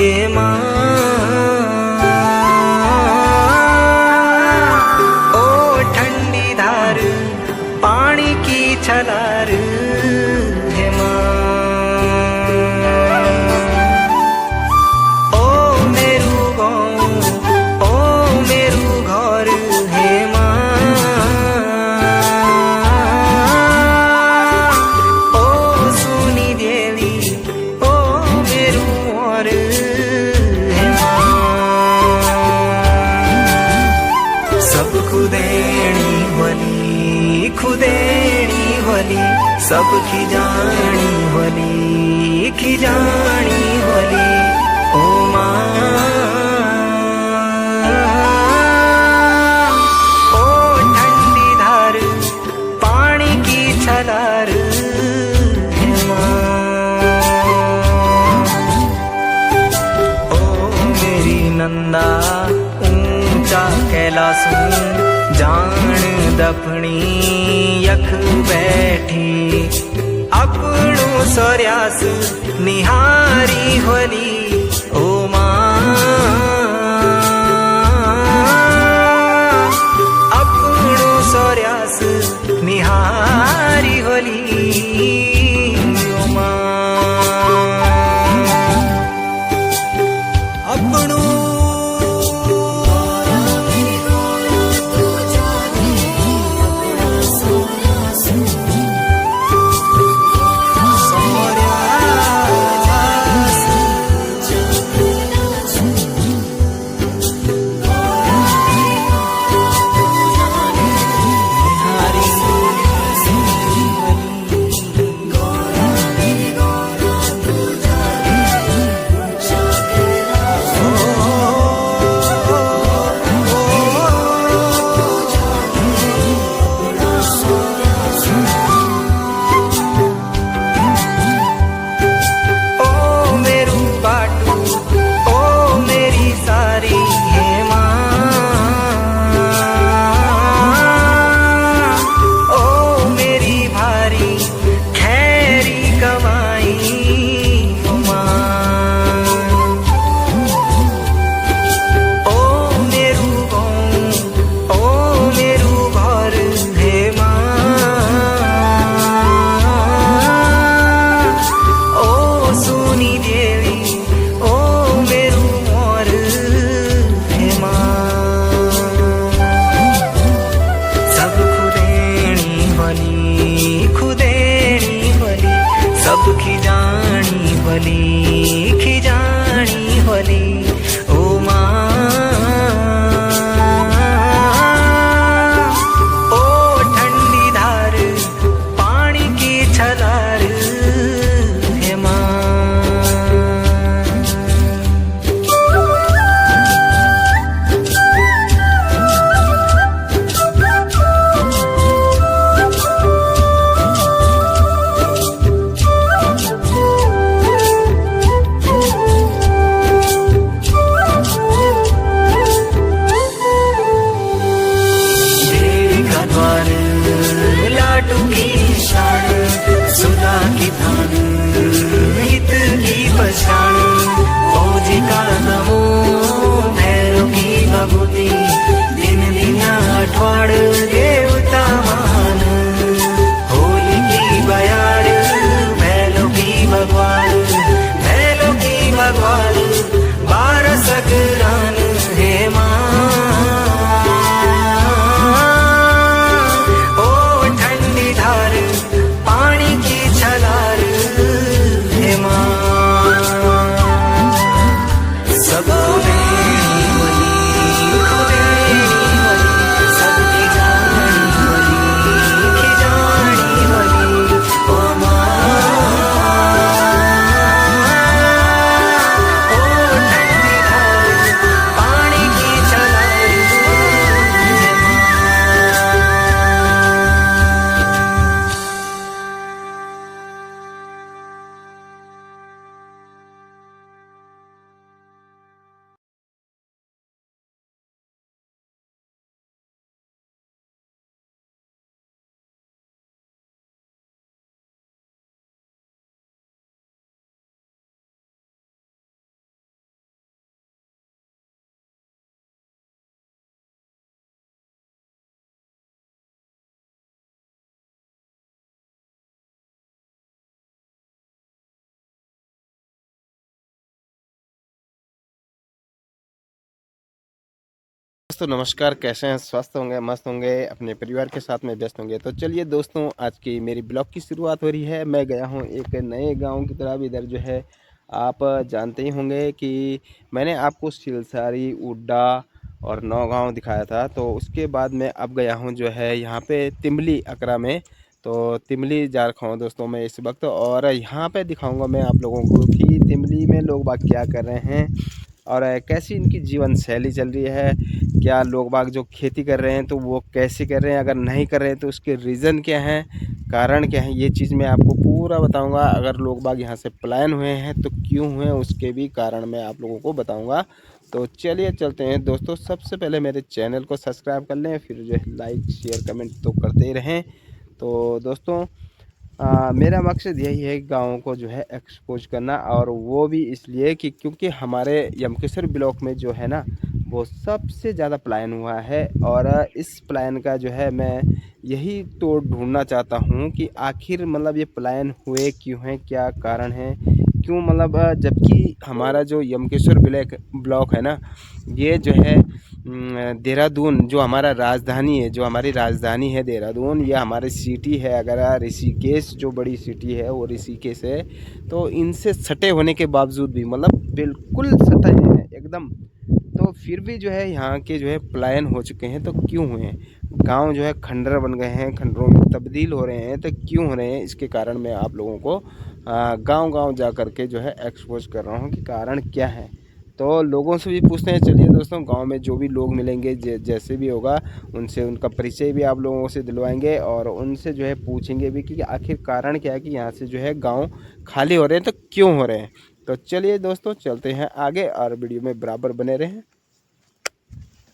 हे माँ। ओ ठंडी धार पानी की छलार हे माँ। ओ मेरू गाँव ओ मेरू घर हे माँ। ओ सुनी देवी ओ मेरू और हे माँ। सब खुदेणी वली खुदेणी वली सब खिजाणी वली खिजाणी वली ओ माँ। ओ ठंडी धार पानी की छलार हे माँ। ओ मेरी नंदा ऊंचा कैलासू जान दफनी यख बैठी अपनू सोर्यास निहारी होली ओ माँ। अपनू सोर्यास निहारी होली ओ माँ। अपनू सब खिजानी वली खिजानी वली ओ माँ। ओ ठंडी धार पानी की छलार हे माँ। लाटू की शान सुधा की धान हित की पहचान फौजी का नमो भैरव की भगवती दिन दिना अठवाड़ देवता मान होली की बयार भैरव की भगवान भैरव की भगवान 12 सगरान हे माँ। दोस्तों नमस्कार, कैसे हैं? स्वस्थ होंगे, मस्त होंगे, अपने परिवार के साथ में व्यस्त होंगे। तो चलिए दोस्तों, आज की मेरी ब्लॉग की शुरुआत हो रही है। मैं गया हूं एक नए गांव की तरफ। इधर जो है आप जानते ही होंगे कि मैंने आपको सिलसारी, उड्डा और नौगांव दिखाया था। तो उसके बाद मैं अब गया हूं जो है यहाँ पे तिमली अकरा में। तो तिमली जा रखा हूँ दोस्तों मैं इस वक्त, और यहाँ पे दिखाऊंगा मैं आप लोगों को कि तिमली में लोग बाग क्या कर रहे हैं और कैसी इनकी जीवन शैली चल रही है। क्या लोग बाग जो खेती कर रहे हैं तो वो कैसे कर रहे हैं, अगर नहीं कर रहे हैं तो उसके रीज़न क्या हैं, कारण क्या है, ये चीज़ मैं आपको पूरा बताऊंगा। अगर लोग बाग यहाँ से पलायन हुए हैं तो क्यों हुए, उसके भी कारण मैं आप लोगों को बताऊंगा। तो चलिए चलते हैं दोस्तों। सबसे पहले मेरे चैनल को सब्सक्राइब कर लें, फिर जो है लाइक शेयर कमेंट तो करते ही रहें। तो दोस्तों मेरा मकसद यही है गाँव को जो है एक्सपोज करना, और वो भी इसलिए कि क्योंकि हमारे यमकेश्वर ब्लॉक में जो है ना वो सबसे ज़्यादा पलायन हुआ है। और इस पलायन का जो है मैं यही तो ढूंढना चाहता हूँ कि आखिर मतलब ये पलायन हुए क्यों हैं, क्या कारण है, क्यों मतलब जबकि हमारा जो यमकेश्वर ब्लॉक है ना, ये जो है देहरादून जो हमारा राजधानी है, जो हमारी राजधानी है देहरादून, ये हमारी सिटी है। अगर ऋषिकेश जो बड़ी सिटी है वो ऋषिकेश है, तो इनसे सटे होने के बावजूद भी मतलब बिल्कुल सटे हैं एकदम, तो फिर भी जो है यहाँ के जो है पलायन हो चुके हैं। तो क्यों हुए हैं? गांव जो है खंडर बन गए हैं, खंडरों में तब्दील हो रहे हैं। तो क्यों हो रहे हैं, इसके कारण मैं आप लोगों को गांव-गांव जा कर के जो है एक्सपोज कर रहा हूँ कि कारण क्या है। तो लोगों से भी पूछते हैं। चलिए दोस्तों, गांव में जो भी लोग मिलेंगे जैसे भी होगा उनसे उनका परिचय भी आप लोगों से दिलवाएंगे, और उनसे जो है पूछेंगे भी कि आखिर कारण क्या है कि यहाँ से जो है गांव खाली हो रहे हैं, तो क्यों हो रहे हैं। तो चलिए दोस्तों चलते हैं आगे, और वीडियो में बराबर बने रहें।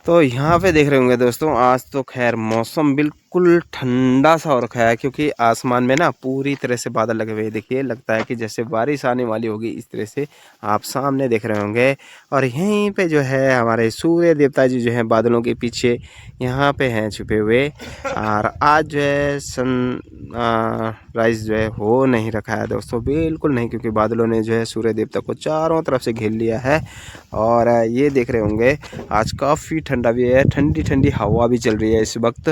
तो यहाँ पे देख रहे होंगे दोस्तों, आज तो खैर मौसम बिल्कुल ठंडा सा हो रखा है, क्योंकि आसमान में ना पूरी तरह से बादल लगे हुए हैं। देखिए लगता है कि जैसे बारिश आने वाली होगी, इस तरह से आप सामने देख रहे होंगे। और यहीं पे जो है हमारे सूर्य देवता जी जो हैं बादलों के पीछे यहाँ पे हैं छुपे हुए। और आज जो है राइज जो है हो नहीं रखा है दोस्तों, बिल्कुल नहीं, क्योंकि बादलों ने जो है सूर्य देवता को चारों तरफ से घेर लिया है। और ये देख रहे होंगे आज काफ़ी ठंडा भी है, ठंडी ठंडी हवा भी चल रही है इस वक्त।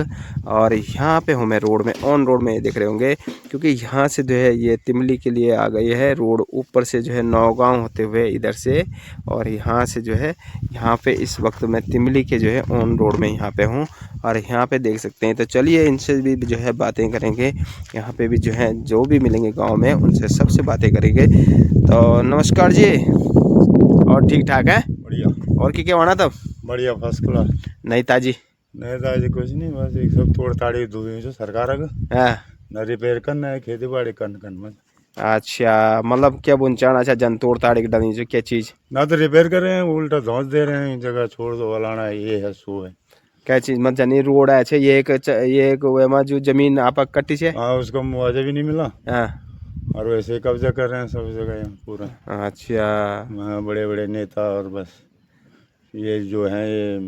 और यहाँ पे हूँ मैं रोड में, ऑन रोड में देख रहे होंगे, क्योंकि यहाँ से जो है ये तिमली के लिए आ गई है रोड, ऊपर से जो है नौगांव होते हुए इधर से, और यहाँ से जो है यहाँ पे इस वक्त मैं तिमली के जो है ऑन रोड में यहाँ पे हूँ, और यहाँ पे देख सकते हैं। तो चलिए इनसे भी जो है बातें करेंगे, यहाँ पे भी जो है जो भी मिलेंगे गाँव में उनसे सबसे बातें करेंगे। तो नमस्कार जी, और ठीक ठाक है? बढ़िया। और क्या होना तब? बढ़िया फर्स्ट क्लास। नहीं ताजी? नहीं ताजी कुछ नहीं, बस एक सब तोड़ ताड़ी दुई जो सरकार का हाँ। न रिपेयर करना है, खेती बाड़ी करन मत। अच्छा, मतलब क्या बुनचान, अच्छा जन तोड़ ताड़ के डाली जो क्या चीज़? ना तो रिपेयर कर रहे हैं, उल्टा धौंस दे रहे हैं, जगह छोड़ दो वलाना ये है सो है। क्या चीज़ मत जानी रोड है? अच्छा ये एक वेमा जो जमीन आप कट्टी से? हाँ, उसको मुआवजा भी नहीं मिला, हाँ। और वैसे ही कब्जा कर रहे हैं सब जगह यहाँ पूरा। अच्छा। हाँ, बड़े बड़े नेता और बस ये जो है ये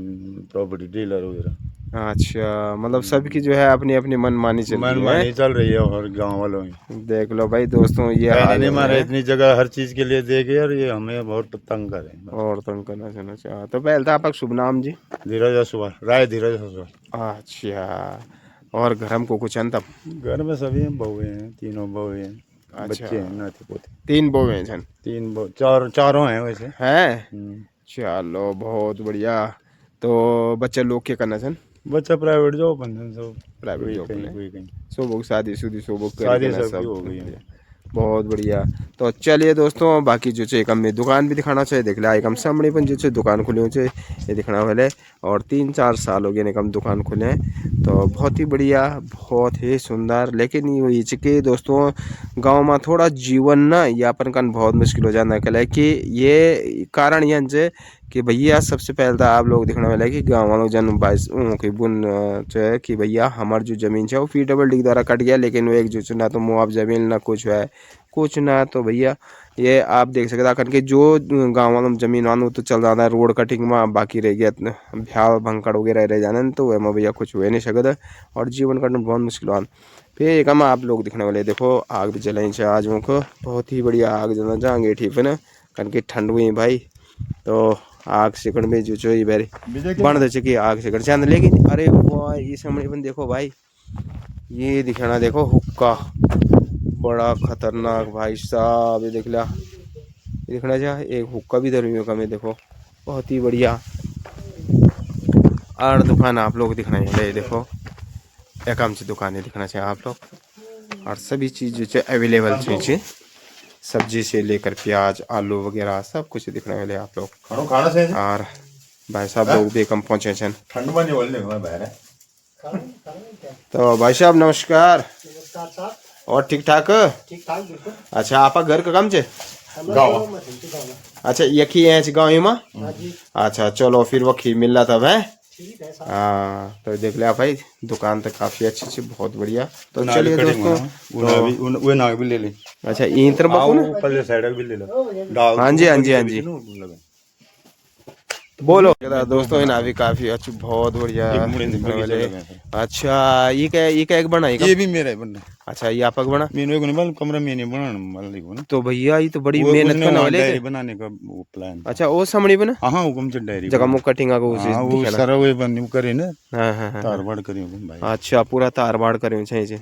प्रॉपर्टी डीलर वगैरह। अच्छा, मतलब सबकी जो है अपनी अपनी मनमानी चल रही है। मनमानी चल रही है और गांव वालों की। देख लो भाई दोस्तों, ये कहने नहीं हाल मारा, है। इतनी जगह हर चीज के लिए दे गए और ये हमें बहुत तंग कर रहे हैं। और तंग करना चाहना चाह तो पहले था आपका शुभ नाम जी? धीरज असवाल, राय धीरज असवाल। अच्छा, और घर में को कुछ है तब? घर में सभी हैं, बहुएं हैं, तीनों बहुएं हैं। अच्छा। बच्चे हैं, नाती पोते। 3 बोए हैं? तीन बहु चारों हैं वैसे। हैं? चलो बहुत बढ़िया। तो बच्चे लोग क्या करना छन? बच्चा प्राइवेट जॉब बंधन सब, प्राइवेट जॉब कहीं में कोई कहीं। सोबो शादी शुदी सोबो शादी करके सबकी सब हो गई है। बहुत बढ़िया। तो चलिए दोस्तों, बाकी जो एक हमें दुकान भी दिखाना चाहिए। देख लिया एक हम सामने पर जो दुकान खुली हो ये दिखना वाले, और 3-4 साल हो गए हम दुकान खुले हैं। तो बहुत ही बढ़िया, बहुत ही सुंदर। लेकिन ये चीज़ दोस्तों गांव में थोड़ा जीवन ना यापन करना बहुत मुश्किल हो जाता है, कि ये कारण ये कि भैया सबसे पहले तो आप लोग दिखने वाला है कि गाँव वालों जन बाईस की बुन है कि भैया हमारी जो ज़मीन है वो PWD द्वारा कट गया, लेकिन वो एक जो ना तो मुआवजा मिल ना कुछ है कुछ ना। तो भैया ये आप देख सकते हैं कि जो गाँव वालों में ज़मीन वालों तो चल रहा है रोड कटिंग में, बाकी रह गया भ्या भंकड़ वगैरह रह जाने, तो वह भैया कुछ हुए नहीं सकता, और जीवन करना बहुत मुश्किल है। फिर एक हम आप लोग दिखने वाले देखो आग भी जलाई आज को बहुत ही बढ़िया आग जला जहाँ अंगेठी पे ना, कन की ठंड हुई भाई। तो आग सेकंड में जो ये बारी बन दे चुकी आग सेकंड चांद। लेकिन अरे वाह ये सामने बन देखो भाई, ये दिखाना देखो हुक्का बड़ा खतरनाक भाई साहब। ये देख लिया, ये दिखना चाह एक हुक्का भी धर्मियों का में देखो बहुत ही बढ़िया। और दुकान आप लोग दिखना चाहिए, देखो एक काम से दुकानें दिखना चाहिए आप लोग। और सभी चीज़ जो है अवेलेबल चीज़ें, सब्जी से लेकर प्याज आलू वगैरह सब कुछ दिखने वाले आप लोग। और भाई साहब लोग भी कम पहुँचे छन। तो भाई साहब नमस्कार। और ठीक ठाक? अच्छा आपका घर का काम छे? अच्छा यही है गाँव में? अच्छा चलो फिर वही मिल रहा था भाई। हाँ तो देख लिया भाई, दुकान तो काफी अच्छी थी, बहुत बढ़िया। तो चलिए दोस्तों वो नाग भी ले ली। अच्छा इन तरफ पहले साइड भी ले लो। हाँ जी हाँ जी हाँ जी बोलो दोस्तों। इन अभी काफी अच्छी बहुत बढ़िया। अच्छा ये क्या एक बना? ये भी मेरा है बनना। अच्छा ये आपका बना? मेरे को नहीं कमरा में नहीं बनाना। तो भैया ये तो बड़ी मेहनत करने वाले थे बनाने का वो प्लान। अच्छा वो सामने बना? हाँ हुकुम से डायरी जगह मुँह कटिंग वो सारा वो बन करे ना। हाँ तारवाड़ करे भाई। अच्छा पूरा तारवाड़ करे चाहिए।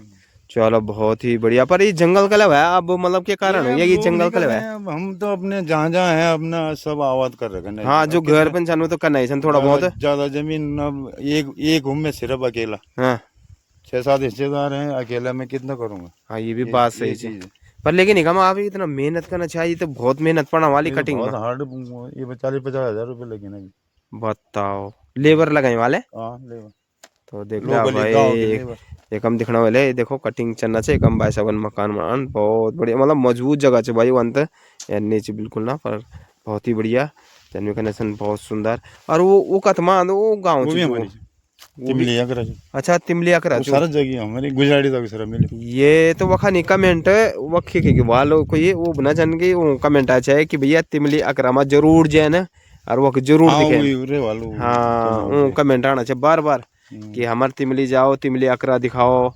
चलो बहुत ही बढ़िया। पर ये जंगल का लगा है अब, मतलब क्या कारण है ये जंगल का लगा है? हम तो अपने जहाँ है अपना सब आबाद कर रखे हैं। हाँ जो घर पर जानवर तो करना ही थोड़ा बहुत। ज्यादा जमीन अब एक में सिर्फ अकेला। हाँ 6-7 हिस्सेदार हैं, अकेला मैं कितना करूँगा। हाँ ये भी बात सही है। पर लेकिन निगम आप इतना मेहनत करना चाहिए, तो बहुत मेहनत पड़ना वाली कटिंग में। हार्ड ये 40-50 हजार रुपये लगे ना। बताओ लेबर लगाने वाले। हाँ लेबर तो देख लो भाई एक हम दिखने वाले देखो कटिंग चलना चाहिए कम भाई साहब मकान बहुत बढ़िया, मतलब मजबूत जगह से भाई अंत नीचे बिल्कुल ना, पर बहुत ही बढ़िया जन्म कनेक्शन बहुत सुंदर। और वो कतमा वो गाँव अच्छा तिमलिया करा सारा जगह हमारी गुजराती तक सर मिले। ये तो वखा नहीं कमेंट वखी के वालों को ये वो बना जान के वो कमेंट आ जाए कि भैया तिमली अकरामा जरूर जाए ना, और वो जरूर दिखे। हाँ वो कमेंट आना चाहिए बार बार कि हमारे तिमली जाओ तिमली अकरा दिखाओ।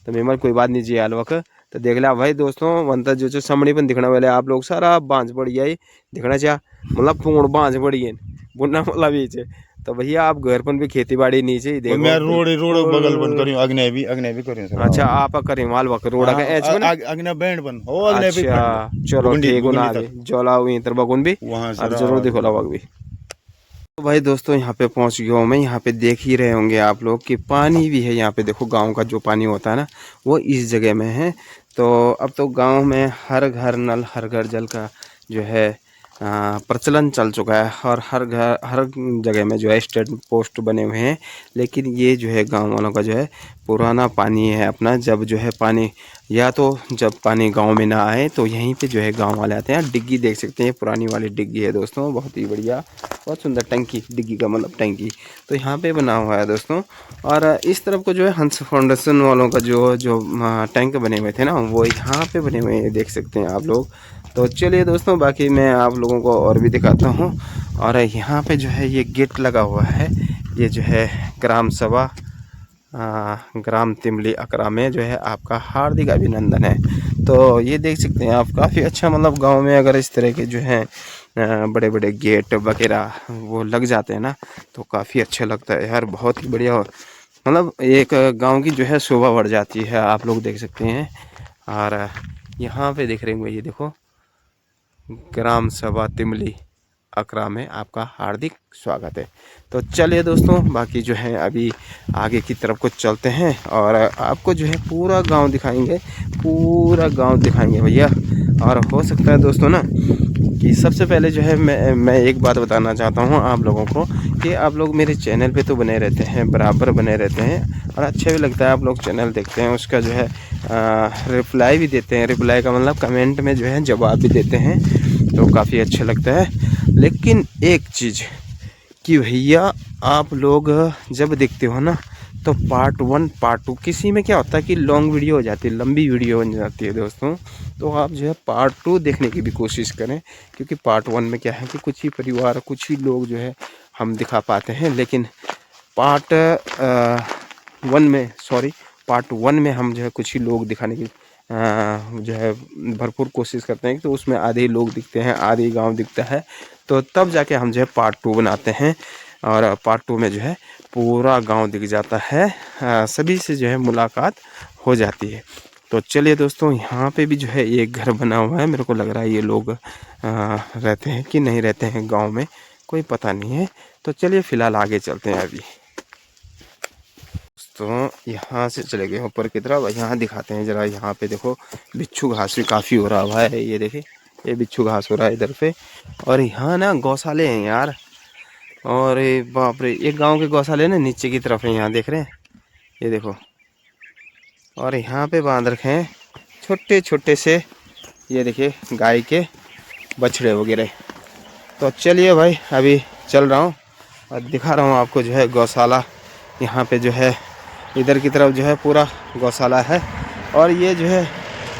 तो मेमर कोई बात नहीं जी हाल वक्त। तो देख लिया भाई दोस्तों वंता जो सामने पर दिखने वाले आप लोग सारा बांझ बढ़िया ही दिखना चाहिए, मतलब पूर्ण बांझ बढ़िया बुनना मतलब ये। तो भैया आप घर पर भी खेती बाड़ी नीचे देखो। मैं रोड बगल बन करी अग्ने भी करी। अच्छा आप करी माल वक रोड का एच बन अग्ने बैंड बन हो अग्ने भी। अच्छा चलो ठीक हो ना जोला हुई इधर बगुन भी वहां और जरूर देखो लवक भी। तो भाई दोस्तों यहाँ पे पहुँच गया हूँ मैं। यहाँ पे देख ही रहे होंगे आप लोग कि पानी भी है यहाँ पे। देखो गांव का जो पानी होता है ना वो इस जगह में है। तो अब तो गांव में हर घर नल हर घर जल का जो है प्रचलन चल चुका है, और हर घर हर जगह में जो है स्टेट पोस्ट बने हुए हैं। लेकिन ये जो है गांव वालों का जो है पुराना पानी है अपना। जब जो है पानी या तो जब पानी गांव में ना आए तो यहीं पे जो है गांव वाले आते हैं। डिग्गी देख सकते हैं, पुरानी वाली डिग्गी है दोस्तों, बहुत ही बढ़िया बहुत सुंदर टंकी, डिग्गी का मतलब टंकी तो यहाँ पे बना हुआ है दोस्तों। और इस तरफ को जो है हंस फाउंडेशन वालों का जो टैंक बने हुए थे ना वो यहाँ पे बने हुए हैं, देख सकते हैं आप लोग। तो चलिए दोस्तों बाकी मैं आप लोगों को और भी दिखाता हूँ। और यहाँ पे जो है ये गेट लगा हुआ है, ये जो है ग्राम सभा ग्राम तिमली अकरा में जो है आपका हार्दिक अभिनंदन है। तो ये देख सकते हैं आप काफ़ी अच्छा, मतलब गांव में अगर इस तरह के जो है बड़े बड़े गेट वगैरह वो लग जाते हैं ना तो काफ़ी अच्छा लगता है यार, बहुत ही बढ़िया। मतलब एक गांव की जो है शोभा बढ़ जाती है, आप लोग देख सकते हैं। और यहाँ पे देख रहे होंगे ये देखो ग्राम सभा तिमली अकरा में आपका हार्दिक स्वागत है। तो चलिए दोस्तों बाकी जो है अभी आगे की तरफ को चलते हैं और आपको जो है पूरा गांव दिखाएंगे, पूरा गांव दिखाएंगे भैया। और हो सकता है दोस्तों ना कि सबसे पहले जो है मैं एक बात बताना चाहता हूं आप लोगों को कि आप लोग मेरे चैनल पे तो बने रहते हैं, बराबर बने रहते हैं और अच्छा भी लगता है आप लोग चैनल देखते हैं, उसका जो है रिप्लाई भी देते हैं। रिप्लाई का मतलब कमेंट में जो है जवाब भी देते हैं, तो काफ़ी अच्छा लगता है। लेकिन एक चीज़ कि भैया आप लोग जब देखते हो ना तो पार्ट 1 पार्ट 2 किसी में क्या होता है कि लॉन्ग वीडियो हो जाती है, लंबी वीडियो बन जाती है दोस्तों। तो आप जो है पार्ट 2 देखने की भी कोशिश करें, क्योंकि पार्ट 1 में क्या है कि कुछ ही परिवार कुछ ही लोग जो है हम दिखा पाते हैं। लेकिन पार्ट 1 में हम जो है कुछ ही लोग दिखाने की जो है भरपूर कोशिश करते हैं, तो उसमें आधे लोग दिखते हैं, आधे गांव दिखता है। तो तब जाके हम जो है पार्ट 2 बनाते हैं, और पार्ट 2 में जो है पूरा गांव दिख जाता है, सभी से जो है मुलाकात हो जाती है। तो चलिए दोस्तों, यहाँ पे भी जो है एक घर बना हुआ है। मेरे को लग रहा है ये लोग रहते हैं कि नहीं रहते हैं गांव में, कोई पता नहीं है। तो चलिए फ़िलहाल आगे चलते हैं अभी। तो यहाँ से चले गए ऊपर की तरफ, यहाँ दिखाते हैं ज़रा। यहाँ पे देखो बिच्छू घास भी काफ़ी हो रहा हुआ है, ये देखिए ये बिच्छू घास हो रहा है इधर पे। और यहाँ ना गौशाले हैं यार, और ये बाप रे, एक गांव के गौशाले ना नीचे की तरफ है, यहाँ देख रहे हैं, ये देखो। और यहाँ पे बांध रखे हैं छोटे छोटे से, ये देखिए गाय के बछड़े वगैरह। तो चलिए भाई, अभी चल रहा हूँ और दिखा रहा हूँ आपको जो है गौशाला। यहाँ पे जो है इधर की तरफ जो है पूरा गौशाला है, और ये जो है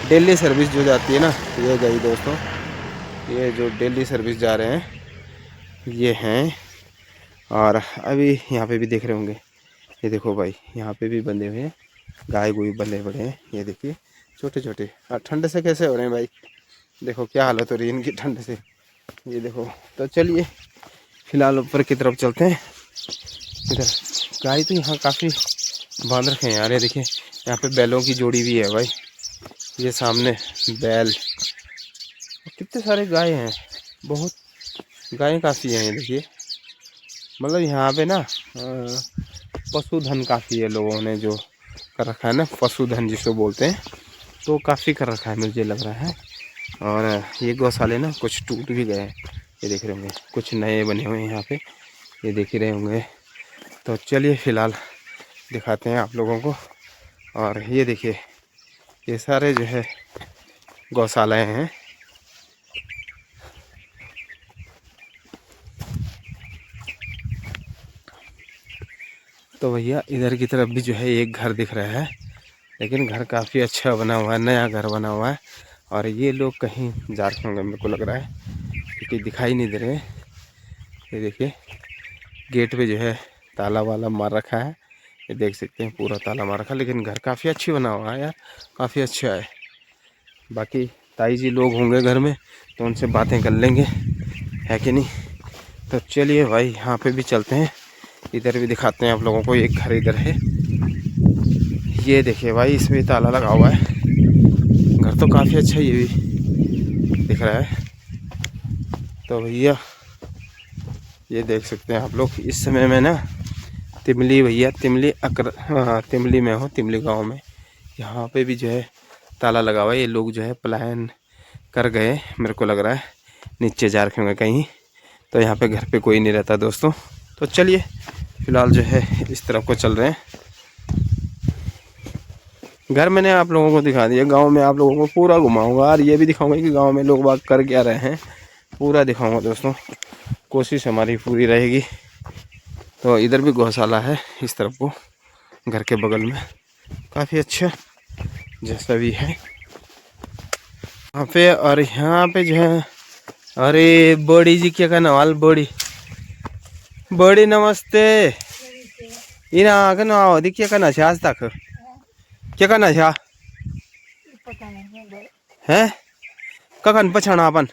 डेली सर्विस जो जाती है ना, ये गई दोस्तों, ये जो डेली सर्विस जा रहे हैं ये हैं। और अभी यहाँ पे भी देख रहे होंगे, ये देखो भाई, यहाँ पे भी बंधे हुए हैं गाय गुई, बंधे बड़े हैं, ये देखिए छोटे छोटे। और ठंड से कैसे हो रहे हैं भाई, देखो क्या हालत हो रही है इनकी ठंड से, ये देखो। तो चलिए फिलहाल ऊपर की तरफ चलते हैं। इधर गाय तो यहाँ काफ़ी बांध रखे हैं यार, ये देखिए यहाँ पे बैलों की जोड़ी भी है भाई, ये सामने बैल, कितने सारे गाय हैं, बहुत गायें काफ़ी हैं, ये देखिए। मतलब यहाँ पे ना पशुधन काफ़ी है, लोगों ने जो कर रखा है ना, पशुधन जिसको बोलते हैं, तो काफ़ी कर रखा है मुझे लग रहा है। और ये गौशाले ना कुछ टूट भी गए हैं, ये देख रहे होंगे, कुछ नए बने हुए हैं यहाँ पे, ये देख ही रहे होंगे। तो चलिए फ़िलहाल दिखाते हैं आप लोगों को। और ये देखिए ये सारे जो है गौशालाएँ हैं। तो भैया इधर की तरफ भी जो है एक घर दिख रहा है, लेकिन घर काफ़ी अच्छा बना हुआ है, नया घर बना हुआ है। और ये लोग कहीं जा रहे होंगे मेरे को लग रहा है, क्योंकि दिखाई नहीं दे रहे। ये देखिए गेट पे जो है ताला वाला मार रखा है, ये देख सकते हैं पूरा ताला मार रखा है, लेकिन घर काफ़ी अच्छी बना हुआ है यार, काफ़ी अच्छा है। बाकी ताई जी लोग होंगे घर में, तो उनसे बातें कर लेंगे, है कि नहीं। तो चलिए भाई यहाँ पे भी चलते हैं, इधर भी दिखाते हैं आप लोगों को। एक घर इधर है, ये देखिए भाई, इसमें ताला लगा हुआ है। घर तो काफ़ी अच्छा ये भी दिख रहा है। तो भैया ये देख सकते हैं आप लोग, इस समय में ना तिमली भैया, तिमली में हो, तिमली गांव में, यहाँ पे भी जो है ताला लगा हुआ है। ये लोग जो है पलायन कर गए, मेरे को लग रहा है नीचे जा रखे होंगे कहीं, तो यहाँ पे घर पे कोई नहीं रहता दोस्तों। तो चलिए फ़िलहाल जो है इस तरफ को चल रहे हैं। घर मैंने आप लोगों को दिखा दिया, गांव में आप लोगों को पूरा घुमाऊंगा, और ये भी दिखाऊंगा कि गांव में लोग बाग कर क्या रहे हैं, पूरा दिखाऊंगा दोस्तों, कोशिश हमारी पूरी रहेगी। तो इधर भी गौशाला है इस तरफ को, घर के बगल में, काफ़ी अच्छा जैसा भी है यहाँ पे। और यहाँ पे जो है, अरे बड़ी जी क्या कहना वाल, बड़ी नमस्ते। इना कहना आओ दी क्या कहना आज तक, क्या करना है कखन पछाना अपन।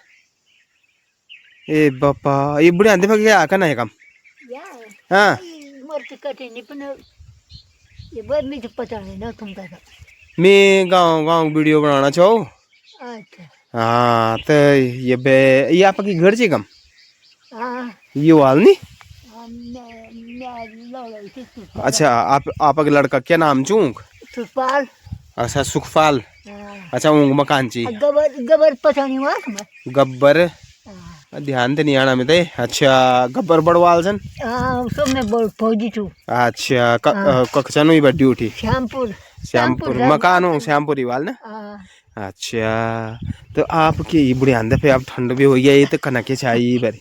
ए बापा, ये बुढ़िया दे क्या करना है काम। हाँ मैं गाँव वीडियो बनाना चाहूँ। हाँ तो ये आपकी घर से कम ये वाल नहीं। अच्छा आप लड़का क्या नाम चूंक, सुखपाल। अच्छा सुखपाल। अच्छा ऊँग मकान ची गबर पछाणी गब्बर, ध्यान तो नहीं आना में ते। अच्छा गब्बर बड़वाल सन, सब में बड़ फौजी छू। अच्छा कक्षा नु बड्डी उठी श्यामपुर मकान हो श्यामपुरी वाल ना। अच्छा तो आपकी बुढ़े आंदे पे आप ठंड भी हो गया, ये तो कनक के चाहिए बरी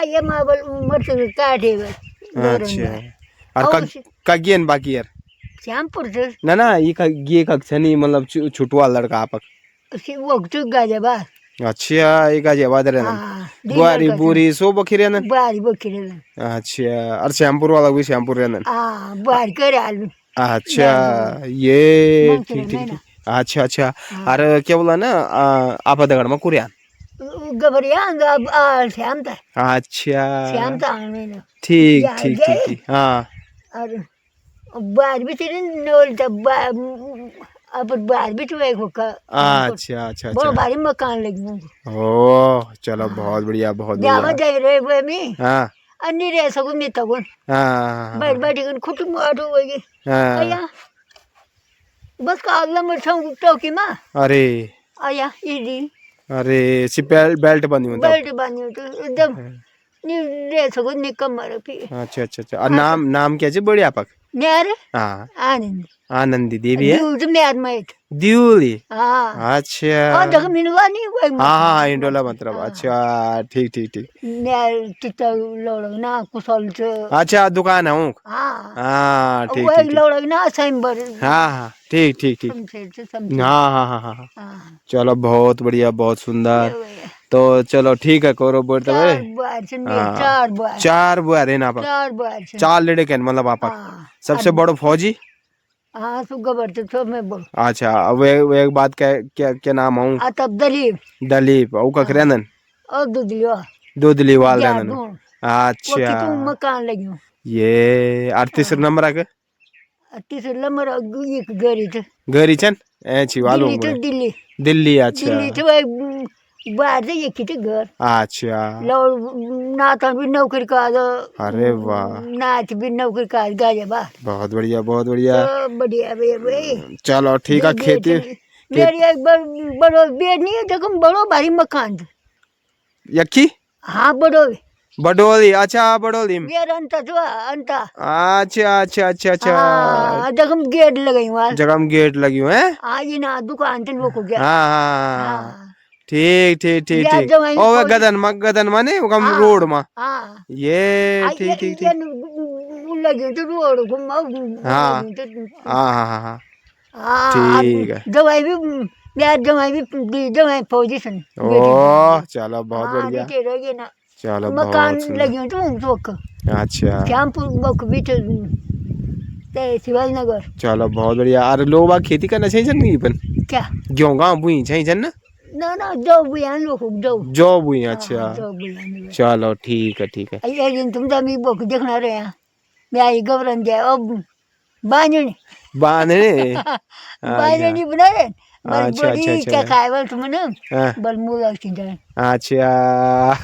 ये मावल उम्र से काटे। अच्छा और कगियन बाकी यार श्यामपुर से ना ये कक्षा नहीं, मतलब छुटवा लड़का आप वो चुक गया बा। अच्छा एक आज आवाज रहना बुआरी बुरी सो बखी रहना बुआरी बखी रहना। अच्छा और श्यामपुर वाला भी श्यामपुर रहना बुआरी करे आलू अच्छा ये मंग ठीक चले ठीक नहीं ठीक अच्छा अच्छा अरे क्या बोला ना आप दगड़ में कुरियान गबरिया अब श्याम था श्याम अच्छा था मैंने ठीक या ठीक ठीक गए ठीक हाँ और बाहर भी तेरे नोल तब अब बाहर भी तो एक होगा अच्छा अच्छा बड़ो अच्छा भारी मकान लगी ओ चलो बहुत बढ़िया बहुत जावा बढ़िया जाए रे वे में हाँ अन्नी रे सगुन नहीं तगुन हाँ बैठ बैठ कर खुद मारो वही हाँ आया बस का अगला मरछा टोकी माँ अरे आया इडी अरे सिर्फ बेल्ट बंदी हूँ तब बेल्ट बांधी तो एकदम नी रे सगुन नहीं कम मारो फिर अच्छा अच्छा अच्छा और नाम नाम क्या है बड़ी आपक न्यार हाँ आनंद आनंदी देवी है दूध न्यार माइट दिउली हाँ अच्छा और जगह मिलवा नहीं हुआ हाँ हाँ इंडोला मतलब अच्छा ठीक ठीक ठीक न्यार चित्ता लोड़ ना कुशल से अच्छा दुकान है हूँ हाँ हाँ ठीक वो ठीक ठीक लोड़ ना सैम्बर हाँ हाँ ठीक ठीक ठीक समझे से समझे हाँ हाँ हाँ हाँ हाँ। हाँ चलो बहुत बढ़िया बहुत सुंदर ये वही है। तो चलो ठीक है करो बोलते भाई चार बार से नहीं हाँ चार बार चार बुआ है ना आपक चार बार से चार लड़के हैं मतलब आपक हाँ सबसे बड़ो फौजी हाँ सु गबर तो सब में बोल अच्छा वे एक बात क्या क्या क्या नाम हूँ आ तब दलीप दलीप औ का खरेंदन और दूधलियो दूधली वाल या रहंदन दूं वो अच्छा कितु मकान लगी ये 38 नंबर आके तीसरे नंबर एक गरी थे घरी छन ऐची वालू दिल्ली तो बड़े दिल्ली दिल्ली अच्छा दिल्ली तो वही बाहर से ये किते घर अच्छा लोग नाता भी नौकरी का अरे वाह नाच भी नौकरी का गाजे बा बहुत बढ़िया बहुत बढ़िया तो बढ़िया भैया भाई चलो ठीक है खेती मेरी एक बड़ो बेड नहीं है देखो बड़ो भारी मकान था यक्की हाँ बड़ो बडोली अच्छा बडोली में। बेड अंता जो अंता अच्छा अच्छा अच्छा अच्छा हाँ देखो गेट लगाई वहाँ जगह में गेट लगी हुई है आज ही ना दुकान थे लोग हो गया हाँ हाँ हाँ हाँ ठीक ठीक ठीक या ठीक जो वहीं ओ वे फौजी- गदन माने वो कम हाँ, रोड में हाँ ये ठीक ठीक ठीक लगी तो रोड घुमा हाँ तो हाँ हाँ हाँ हाँ हाँ ठीक है दवाई भी यार दवाई भी दवाई फौजी सन ओ चलो बहुत हाँ बढ़िया नीचे रह गए ना चलो मकान बहुत सुंदर लगी हो तो चौक अच्छा श्यामपुर बक बीच शिवाजी नगर चलो बहुत बढ़िया अरे लोग बाग खेती करना चाहिए जन नहीं पन क्या गेहूं गाँव बुई चाहिए जन ना ना दो बुयान लोग दो जो बुई अच्छा दो बुयान चलो ठीक है ठीक है एक दिन तुम तो मी बक देखना रहे हैं मैं आई गबरन जाए अब बांधने बांधने बांधने बना रहे बल अच्छा, अच्छा, बड़ी अच्छा। क्या खाए बल तुमने हाँ, बल मूला की जाए अच्छा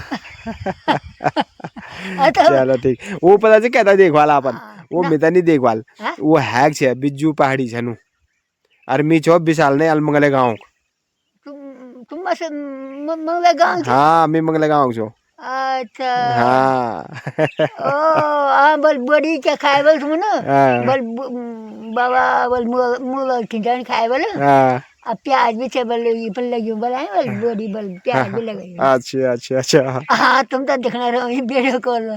तो चलो ठीक वो पता से कहता देखभाल अपन हाँ, वो ना। मिता नहीं देखभाल हाँ? वो हैक छे बिज्जू पहाड़ी छनु अरमी चो विशाल ने अलमंगले गांव तुम बस मंगला गाँव से हाँ मैं मंगले गांव छो अच्छा हाँ ओ हाँ बल बड़ी क्या खाए बल तुम ना हाँ, बल बाबा बल मूला की जाए खाए बल हाँ, अब प्याज भी चे बल ये पर लगी बल है बल बड़ी बल प्याज भी लगाई अच्छा अच्छा अच्छा हाँ तुम तो देखना रहो ये वीडियो कॉल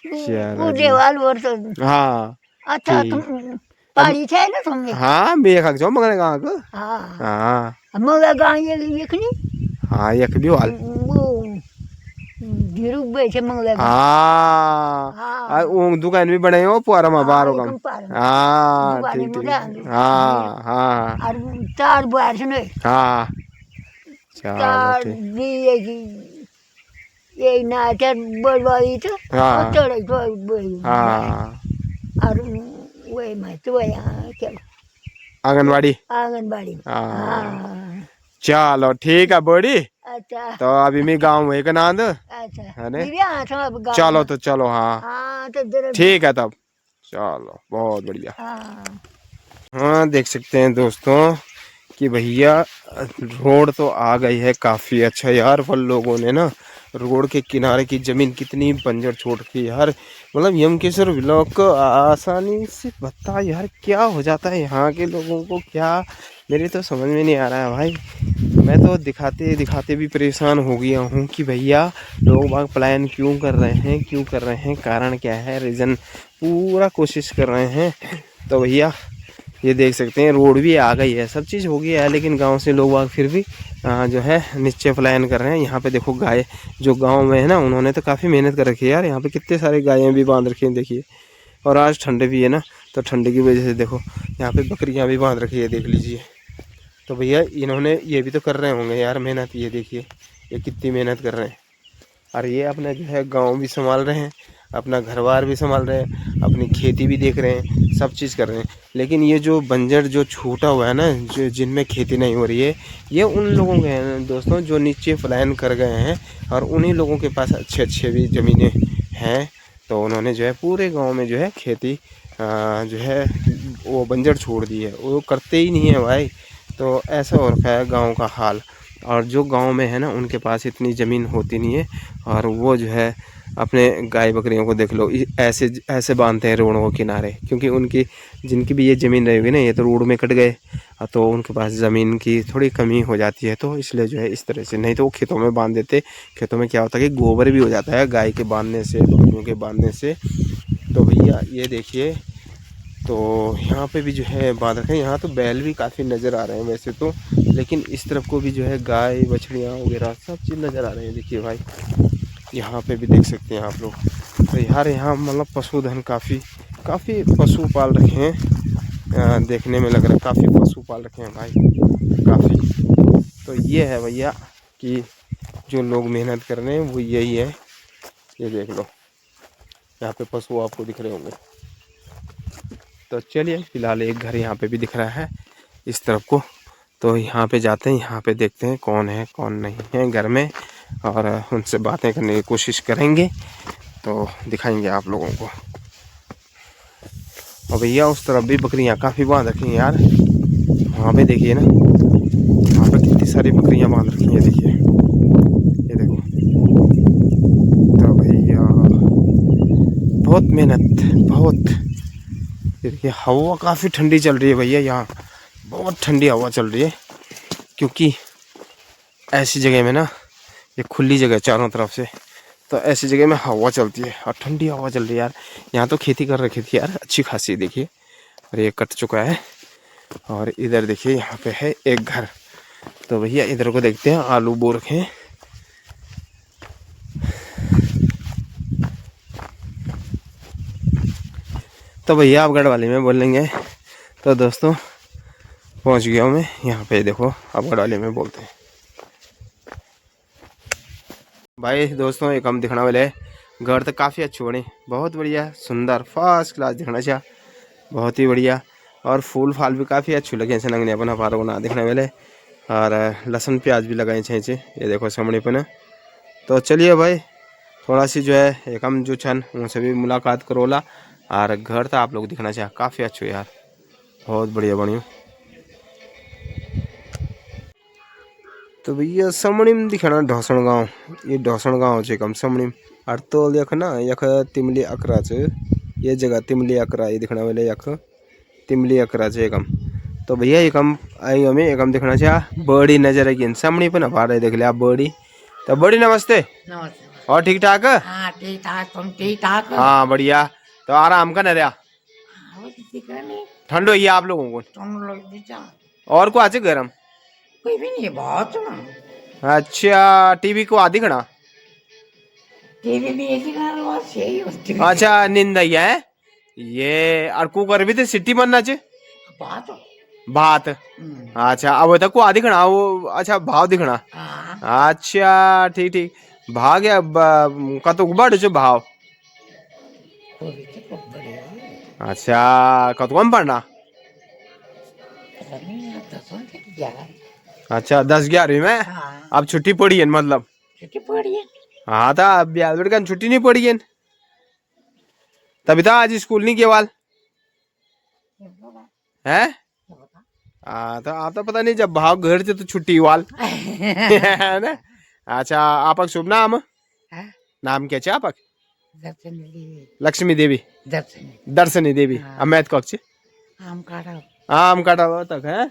चलो वो जी देवाल और तो हाँ अच्छा ठीक तुम पहाड़ी छे ना तुमने हाँ मैं खाक छो मंगले गांव को हाँ हाँ मंगला गाँव ये खनी हाँ एक भी वाल वो धीरू बैठे मंगला गाँव हाँ हाँ वो दुकान भी बने हो पुआरा में बाहर एकदम कम पार में। हाँ दुकान ठीक में ठीक डाल हाँ हाँ और चार बार सुने हाँ चलो चार ठीक दिए की ये नाचा बड़वाई तो हाँ। और चढ़ाई तो बड़ी हाँ और वही मैं तो यहाँ क्या आंगनवाड़ी आंगनबाड़ी में। हाँ हाँ चलो ठीक है बड़ी अच्छा तो अभी मैं गाँव में का नांद अच्छा है ने? दिव्या हाँ थोड़ा गाँव चलो में। तो चलो हाँ हाँ तो जरा ठीक है तब चलो बहुत बढ़िया हाँ हाँ देख सकते हैं दोस्तों कि भैया रोड तो आ गई है काफ़ी अच्छा यार पर लोगों ने ना रोड के किनारे की ज़मीन कितनी बंजर छोड़ रखी यार मतलब यमकेश्वर ब्लॉक को आसानी से बता यार क्या हो जाता है यहाँ के लोगों को क्या मेरे तो समझ में नहीं आ रहा है भाई मैं तो दिखाते दिखाते भी परेशान हो गया हूँ कि भैया लोग बाग प्लान क्यों कर रहे हैं कारण क्या है रीज़न पूरा कोशिश कर रहे हैं तो भैया ये देख सकते हैं रोड भी आ गई है सब चीज़ हो गया है लेकिन गांव से लोग बाग फिर भी जो है निश्चय पलायन कर रहे हैं। यहाँ पे देखो गाय जो गांव में है ना उन्होंने तो काफ़ी मेहनत कर रखी है यार यहाँ पे कितने सारे गायें भी बांध रखी हैं देखिए और आज ठंड भी है ना तो ठंडी की वजह से देखो यहाँ पे बकरियाँ भी बांध रखी है, देख लीजिए। तो भैया इन्होंने ये भी तो कर रहे होंगे यार मेहनत, ये देखिए ये कितनी मेहनत कर रहे हैं। और ये अपना जो है गांव भी संभाल रहे हैं, अपना घर बार भी संभाल रहे हैं, अपनी खेती भी देख रहे हैं, सब चीज़ कर रहे हैं। लेकिन ये जो बंजर जो छूटा हुआ है ना, जो जिनमें खेती नहीं हो रही है, ये उन लोगों के हैं दोस्तों जो नीचे पलायन कर गए हैं, और उन्हीं लोगों के पास अच्छे अच्छे भी ज़मीनें हैं। तो उन्होंने जो है पूरे गाँव में जो है खेती जो है वो बंजर छोड़ दी है, वो करते ही नहीं है भाई। तो ऐसा हो रखा है गाँव का हाल। और जो गांव में है ना उनके पास इतनी ज़मीन होती नहीं है, और वो जो है अपने गाय बकरियों को देख लो ऐसे ऐसे बांधते हैं रोडों के किनारे, क्योंकि उनकी जिनकी भी ये ज़मीन रहेगी ना, ये तो रोड में कट गए, तो उनके पास ज़मीन की थोड़ी कमी हो जाती है, तो इसलिए जो है इस तरह से। नहीं तो वो खेतों में बांध देते। खेतों में क्या होता है कि गोबर भी हो जाता है गाय के बांधने से, बकरियों के बांधने से। तो भैया ये देखिए, तो यहाँ पे भी जो है बांध रखे हैं। यहाँ तो बैल भी काफ़ी नज़र आ रहे हैं वैसे तो, लेकिन इस तरफ को भी जो है गाय बछड़ियाँ वगैरह सब चीज़ नज़र आ रहे हैं। देखिए भाई यहाँ पे भी देख सकते हैं आप लोग। तो यार यहाँ मतलब पशुधन काफ़ी पशु पाल रखे हैं, देखने में लग रहा है काफ़ी पशु पाल रखे हैं भाई, काफ़ी। तो ये है भैया कि जो लोग मेहनत कर रहे हैं वो यही है। ये देख लो यहाँ पे पशु आपको दिख रहे होंगे। तो चलिए फ़िलहाल एक घर यहाँ पे भी दिख रहा है इस तरफ को, तो यहाँ पे जाते हैं, यहाँ पे देखते हैं कौन है कौन नहीं है घर में, और उनसे बातें करने की कोशिश करेंगे, तो दिखाएंगे आप लोगों को। और भैया उस तरफ भी बकरियाँ काफ़ी बांध रखी हैं यार, वहाँ पे देखिए ना, वहाँ पे कितनी सारी बकरियाँ बांध रखी हैं, देखिए ये देखो। तो भैया बहुत मेहनत, बहुत। देखिए हवा काफ़ी ठंडी चल रही है भैया, यहाँ बहुत ठंडी हवा चल रही है, क्योंकि ऐसी जगह में ना, ये खुली जगह चारों तरफ से, तो ऐसी जगह में हवा चलती है और ठंडी हवा चल रही है यार। यहाँ तो खेती कर रखी थी यार अच्छी खासी, देखिए, और ये कट चुका है। और इधर देखिए यहाँ पे है एक घर। तो भैया इधर को देखते हैं, आलू बो रखे हैं। तो भैया आप गढ़वाली में बोलेंगे, तो दोस्तों पहुंच गया हूँ मैं यहाँ पे, देखो आप गढ़वाली में बोलते हैं भाई। दोस्तों एक हम दिखने वाले घर तो काफ़ी अच्छे बने, बहुत बढ़िया सुंदर फर्स्ट क्लास दिखना चाहिए, बहुत ही बढ़िया। और फूल फाल भी काफ़ी अच्छे लगे हैं, नंगने अपन हमारे को ना दिखने वाले। और लहसुन प्याज भी लगाए छे, ये देखो सामने पे ना। तो चलिए भाई थोड़ा सी जो है एक हम जो छन उनसे भी मुलाकात करोला, और घर तो आप लोग दिखना चाहिए काफ़ी अच्छो यार, बहुत बढ़िया बनियो। तो भैया समणिम दिखाना ढोसण गाँव, ये ढोसण गाँव है कम समणिम। और तो यख ना यख तिमली अकरा च, ये जगह तिमली अकरा ये दिखना वाले, यख तिमली अकरा च एकम। तो भैया एकम आई हमें एकम दिखना चाहिए बड़ी नजर है समणी पे ना भाड़े देख लिया बड़ी। तो बड़ी नमस्ते। नमस्ते। और ठीक ठाक? हाँ ठीक ठाक, तुम ठीक ठाक? हाँ बढ़िया। तो आराम का न रहा, ठंड हुई है आप लोगों को? तुम लोग भी जाओ। और को आज गर्म? कोई भी नहीं, बहुत अच्छा टीवी को आदि खड़ा? टीवी भी एक ही गाना बस यही होती है। अच्छा नींद आई है ये, और कुकर भी थे सिटी बनना चे बात भात। अच्छा अब तक को आदि खड़ा वो, अच्छा भाव दिखना। हाँ अच्छा ठीक ठीक। भाव गया कत बढ़ जो भाव? वो भी तो खूब बढ़िया। अच्छा कत कम पढ़ना? पता नहीं आता सुन के 11। अच्छा 10-11 में। हाँ अब छुट्टी पड़ी है मतलब? छुट्टी पड़ी है। हाँ था अब ब्याह का छुट्टी नहीं पड़ी है तभी था आज स्कूल नहीं किया वाल है। हाँ तो आप तो पता नहीं जब भाव घर से तो छुट्टी वाल है ना। अच्छा आपक शुभ नाम? हाँ? नाम क्या चे आपक? दर्शनी देवी। लक्ष्मी देवी? दर्शनी देवी। हाँ। अमैत कक्ष आम काटा। आम काटा तक है,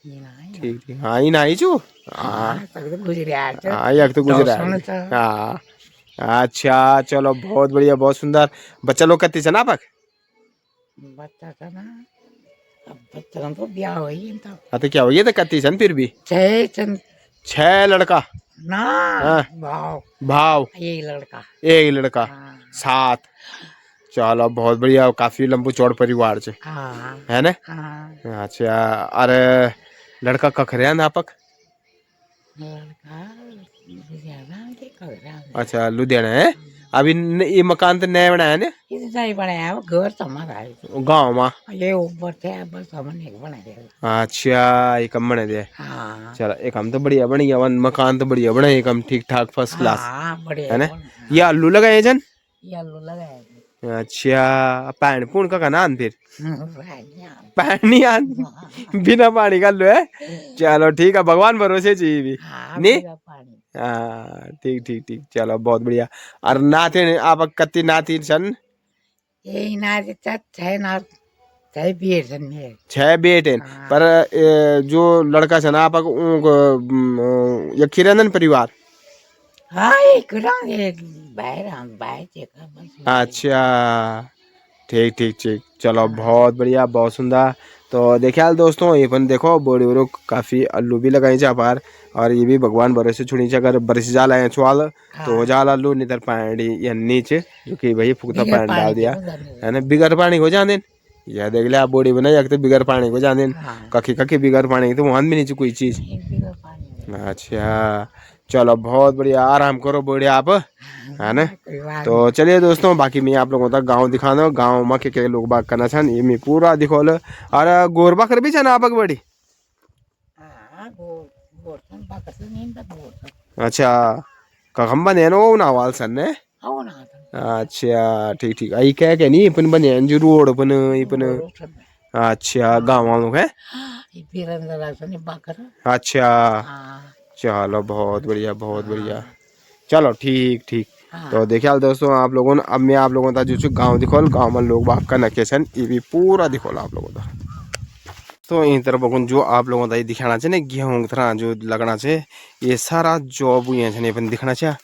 ये ना है। ठीक ठीक। हाँ ही नहीं चू। हाँ हाँ तक तो गुजरात। हाँ एक तो गुजरात। हाँ अच्छा चलो बहुत बढ़िया बहुत सुंदर। बच्चा लोग कत्ती से ना आपक? बच्चा था ना, अब बच्चा तो ब्याह हो ही था। हाँ तो क्या हो गया तो कत्ती सन फिर भी? 6 लड़का ना। हाँ। भाव भाव एक लड़का। एक लड़का। हाँ। 7 चलो बहुत बढ़िया, काफी लंबू चौड़ परिवार छे हाँ है ना। हाँ अच्छा अरे लड़का कख रहा नापक। लड़का लुधियाना के कगरा में। अच्छा लुधियाना है। अभी ये मकान तो नया बनाया ना ये तो नहीं बनाया वो घर तो हमारा है। गाँव में। ये ऊपर थे बस हमने एक बना दिया। अच्छा एक हम बने दे। हाँ चलो एक हम तो बढ़िया बनी गया, मकान तो बढ़िया बना एक हम ठीक ठाक फर्स्ट क्लास हाँ बढ़िया है ना। बना। ये आलू लगाए जन। ये आलू लगाया है। अच्छा पानी पूर्ण का नान फिर रानिया। पानी आन बिना पानी का लो है। चलो ठीक है भगवान भरोसे चाहिए भी हाँ नहीं। बिना पानी। हाँ ठीक ठीक ठीक चलो बहुत बढ़िया। और नाते आप कत्ती नाती सन। यही ना है ना है भी है मेरे। 6 बेटे हैं। हाँ। पर जो लड़का छे ना आप ये किरण परिवार। हाँ एक रंग एक बाहर हम बाहर देखा बस। अच्छा ठीक ठीक ठीक चलो हाँ। बहुत बढ़िया बहुत सुंदर। तो देखे हाल दोस्तों ये पण देखो बोड़ी बोड़ी काफी आलू भी लगाई जा पार। और ये भी भगवान भरोसे छुड़ी से अगर बरस जाला है चुआल तो हो जाला आलू नितर पानी या नीचे जो कि भाई फुकता बिगर पानी पानी डाल के दिया हो जाने। है ना। बिगर पानी को जाने यह देख ले आप बोड़ी बनाई रखते बिगर पानी को जाने हाँ कखी कखी बिगर पानी तो वहां भी नहीं कोई चीज। एक बिगर पानी। अच्छा चलो बहुत बढ़िया आराम करो बढ़िया आप है ना। कोई बात तो चलिए दोस्तों बाकी मैं आप लोगों तक गांव दिखाना गांव में के लोग बाग करना छन ये मैं पूरा दिखोल। और गोरबा कर भी छन आपक बड़ी। हाँ गोरसन बाकस नहीं था गोरसन। अच्छा कखम बने नो ना वाल सन ने। आओ ना अच्छा ठीक ठीक आई क्या नहीं अपन बने जो रोड अपन अपन। गोरसन। अच्छा गाँव वालों है। ये बिरंदा रासन बाकर। अच्छा हाँ चलो बहुत बढ़िया बहुत बढ़िया। हाँ चलो ठीक ठीक। हाँ। तो देखिए हाल दोस्तों आप लोगों ने अब मैं आप लोगों का जो गांव दिखोल गांव में लोग बाग का नकेशन ये भी पूरा दिखोल आप लोगों का। तो इन तरफ बकुन जो आप लोगों का दिखाना चाहिए ना गेहूं की तरह जो लगना चाहिए ये सारा जॉब हुई है अपन दिखना चाहिए।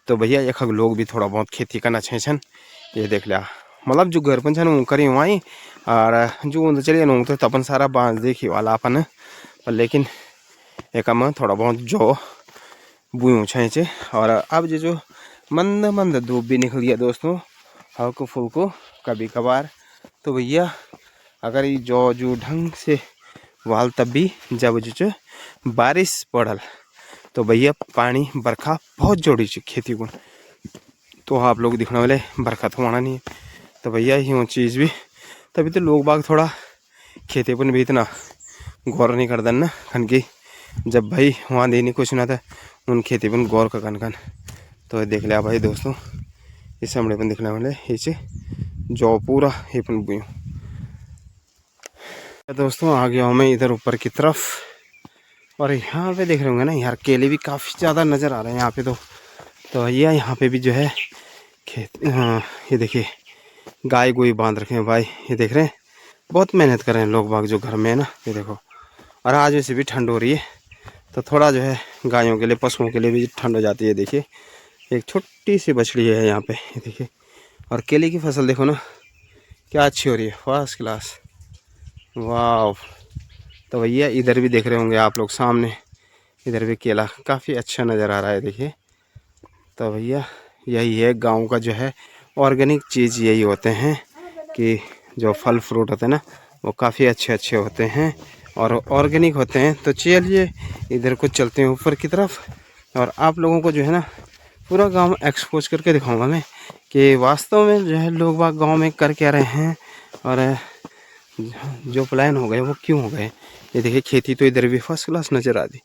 तो भैया एक लोग भी थोड़ा बहुत खेती करना चाहिए ये देख लिया मतलब जो घर पर वो करी वहीं। और जो चलिए न तो अपन सारा बांस देखी वाला अपन पर लेकिन एक थोड़ा बहुत जो बुयूँ छे। और अब जो मंद मंद धूप भी निकल गया दोस्तों हल्को फुल्को कभी कभार। तो भैया अगर ये जो ढंग से वाल तब भी जब जो बारिश पड़ल तो भैया पानी बरखा बहुत जोड़ी खेती को। तो आप लोग दिखने वाले बरखा तो आना नहीं है। तो भैया यूँ चीज़ भी तभी तो लोग बाग थोड़ा खेती पर भी इतना गौर नहीं कर ना खन की जब भाई वहाँ देनी कुछ ना था उन खेती पर गौर का कन। तो देख लिया भाई दोस्तों इस हमने अपन दिखने वाले इसे जो पूरा ये अपन बुयूँ दोस्तों आ गया हूँ मैं इधर ऊपर की तरफ। और यहाँ पे देख रहे होंगे ना यार केले भी काफ़ी ज़्यादा नज़र आ रहे हैं यहाँ पे। तो भैया यहाँ पे भी जो है खेत ये देखिए गाय गोई बांध रखे हैं भाई ये देख रहे हैं बहुत मेहनत कर रहे हैं लोग बाग जो घर में है ना ये देखो। और आज वैसे भी ठंड हो रही है तो थोड़ा जो है गायों के लिए पशुओं के लिए भी ठंड हो जाती है। देखिए एक छोटी सी बछड़ी है यहाँ पे ये देखिए। और केले की फसल देखो ना क्या अच्छी हो रही है फर्स्ट क्लास वाह। तो भैया इधर भी देख रहे होंगे आप लोग सामने इधर भी केला काफ़ी अच्छा नज़र आ रहा है देखिए। तो भैया यही है गांव का जो है ऑर्गेनिक चीज़ यही होते हैं कि जो फल फ्रूट होते हैं ना वो काफ़ी अच्छे अच्छे होते हैं और ऑर्गेनिक होते हैं। तो चलिए इधर को चलते हैं ऊपर की तरफ और आप लोगों को जो है ना पूरा गांव एक्सपोज करके दिखाऊंगा मैं कि वास्तव में जो है लोग बाग गांव में कर क्या रहे हैं और जो प्लान हो गए वो क्यों हो गए। ये देखिए खेती तो इधर भी फर्स्ट क्लास नज़र आ दी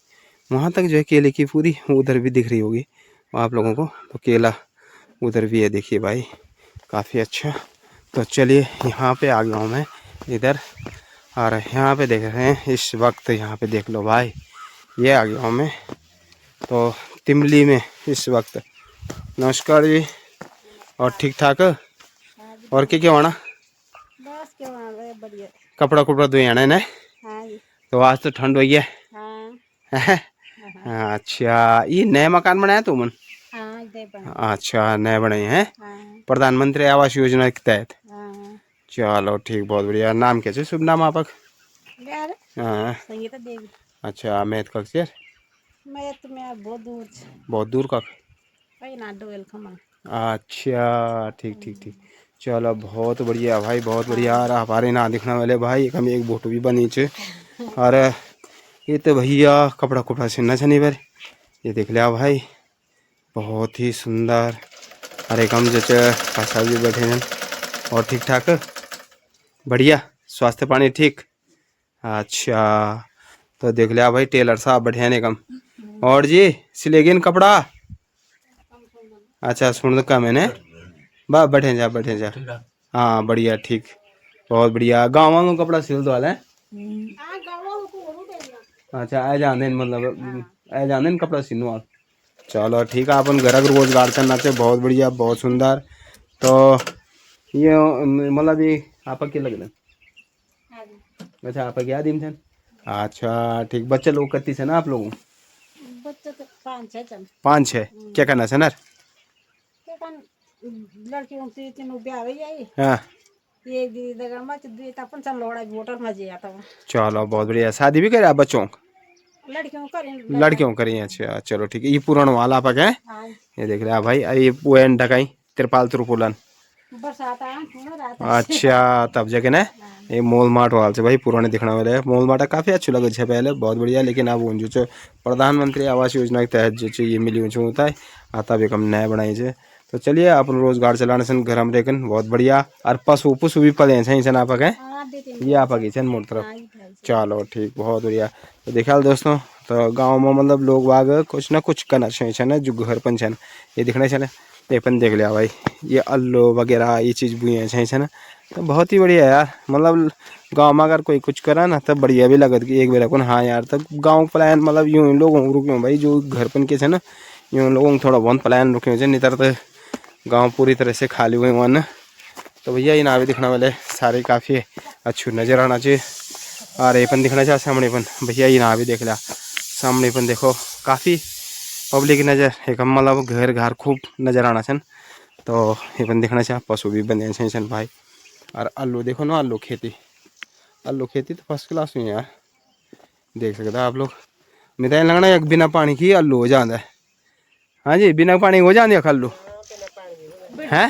वहाँ तक जो है केले की पूरी उधर भी दिख रही होगी आप लोगों को। तो केला उधर भी है देखिए भाई काफ़ी अच्छा। तो चलिए यहाँ पे आ गया हूँ मैं इधर और यहाँ पे देख रहे हैं इस वक्त यहाँ पे देख लो भाई ये आ गया हूँ मैं तो तिमली में इस वक्त। नमस्कार जी और ठीक ठाक और क्या होना बस क्या बढ़िया कपड़ा कुपड़ा धोए आना है ना। हाँ जी तो आज तो ठंड हो गई है। हाँ अच्छा ये नया मकान बनाया तुमन। हाँ इधर बना अच्छा नए बनाए हैं हाँ प्रधानमंत्री आवास योजना के तहत। हाँ चलो ठीक बहुत बढ़िया नाम क्या शुभ नाम आपक। यार हाँ संगीता देवी अच्छा मैथ कक से मैं तुम्हें बहुत दूर बहुत दूर कक। कहीं ना डोल खमा अच्छा ठीक ठीक ठीक चलो बहुत बढ़िया भाई, बहुत बढ़िया। और हमारे ना दिखने वाले भाई हम एक बोट भी बनी छे। और ये तो भैया कपड़ा कुपड़ा सीना छे नहीं बार, ये देख लिया भाई, बहुत ही सुंदर। अरे कम जैसे पासा भी बैठे हैं और ठीक ठाक बढ़िया, स्वास्थ्य पानी ठीक। अच्छा तो देख लिया भाई, टेलर साहब बैठे ने कम। और जी सिलेगिन कपड़ा, अच्छा सुन का मैंने बा बैठे जा। हाँ बढ़िया ठीक, बहुत बढ़िया। गाँव वालों कपड़ा सिल दो है। अच्छा आ जाने मतलब आ जाने कपड़ा सिलने वाला। चलो ठीक है, अपन घर रोजगार करना चाहिए, बहुत बढ़िया बहुत सुंदर। तो ये मतलब ये आपका क्या लग रहा है? अच्छा आपका क्या दिन थे? अच्छा ठीक, बच्चे लोग कत्ती से ना आप लोगों? बच्चे तो 5-6 चल। 5-6 क्या करना है सर? लड़कियों से तीनों ब्याह हो जाए। हाँ एक दीदी दगर में दुई तपन चल लोड़ा वोटर मजे आता है। चलो बहुत बढ़िया। शादी भी करे आप बच्चों? लड़कियों करें लड़कियों करी? अच्छा चलो ठीक है। ये पुराना वाला आपका है? हाँ ये देख रहे भाई, ये पुएन ढकाई तिरपाल त्रिपुलन। बरसात आ अच्छा तब जगह ना ये मोल मार्ट वाल से भाई पुराने दिखने वाले है। मोल मार्ट काफ़ी अच्छे लगे छे पहले, बहुत बढ़िया। लेकिन अब उन जो प्रधानमंत्री आवास योजना के तहत जो ये मिली जो होता है आता भी कम नया बनाई छे। तो चलिए अपन रोजगार चलाने से घर में रहकर बहुत बढ़िया। और पशु पशु भी पले हैं आप ये आप मोट तरफ। चलो ठीक बहुत बढ़िया। तो देखा दोस्तों, तो गाँव में मतलब लोग बाग कुछ ना कुछ करना चाहिए ना, जो घर पन छन ये दिखने चले ये पन देख लिया भाई, ये अल्लू वगैरह ये चीज़ बुए है ना। तो बहुत ही बढ़िया यार, मतलब गांव में अगर कोई कुछ करा ना तब बढ़िया भी लगत कि एक बेरा को हाँ यार। तब गांव पलायन मतलब यूँ लोगों को रुके भाई, जो घर पन के ना यूँ लोगों को थोड़ा बहुत पलायन रुके नहीं तरह तो गाँव पूरी तरह से खाली हुए हुआ ना। तो भैया ये नावे दिखने वाले सारे काफ़ी अच्छी नज़र आना चाहिए। और ये पन दिखना चाहिए सामने पन भैया ये नावे देख लिया सामने पन देखो, काफ़ी पब्लिक नज़र एक मतलब घर घर खूब नज़र आना छन। तो ये पन दिखना चाहिए, पशु भी बने छन भाई। और आलू देखो ना, आलू खेती तो फर्स्ट क्लास हुई यार, देख सकते आप लोग। मिता लगना एक बिना पानी की आलू हो जाता है। हाँ जी बिना पानी हो जाती है आलू है,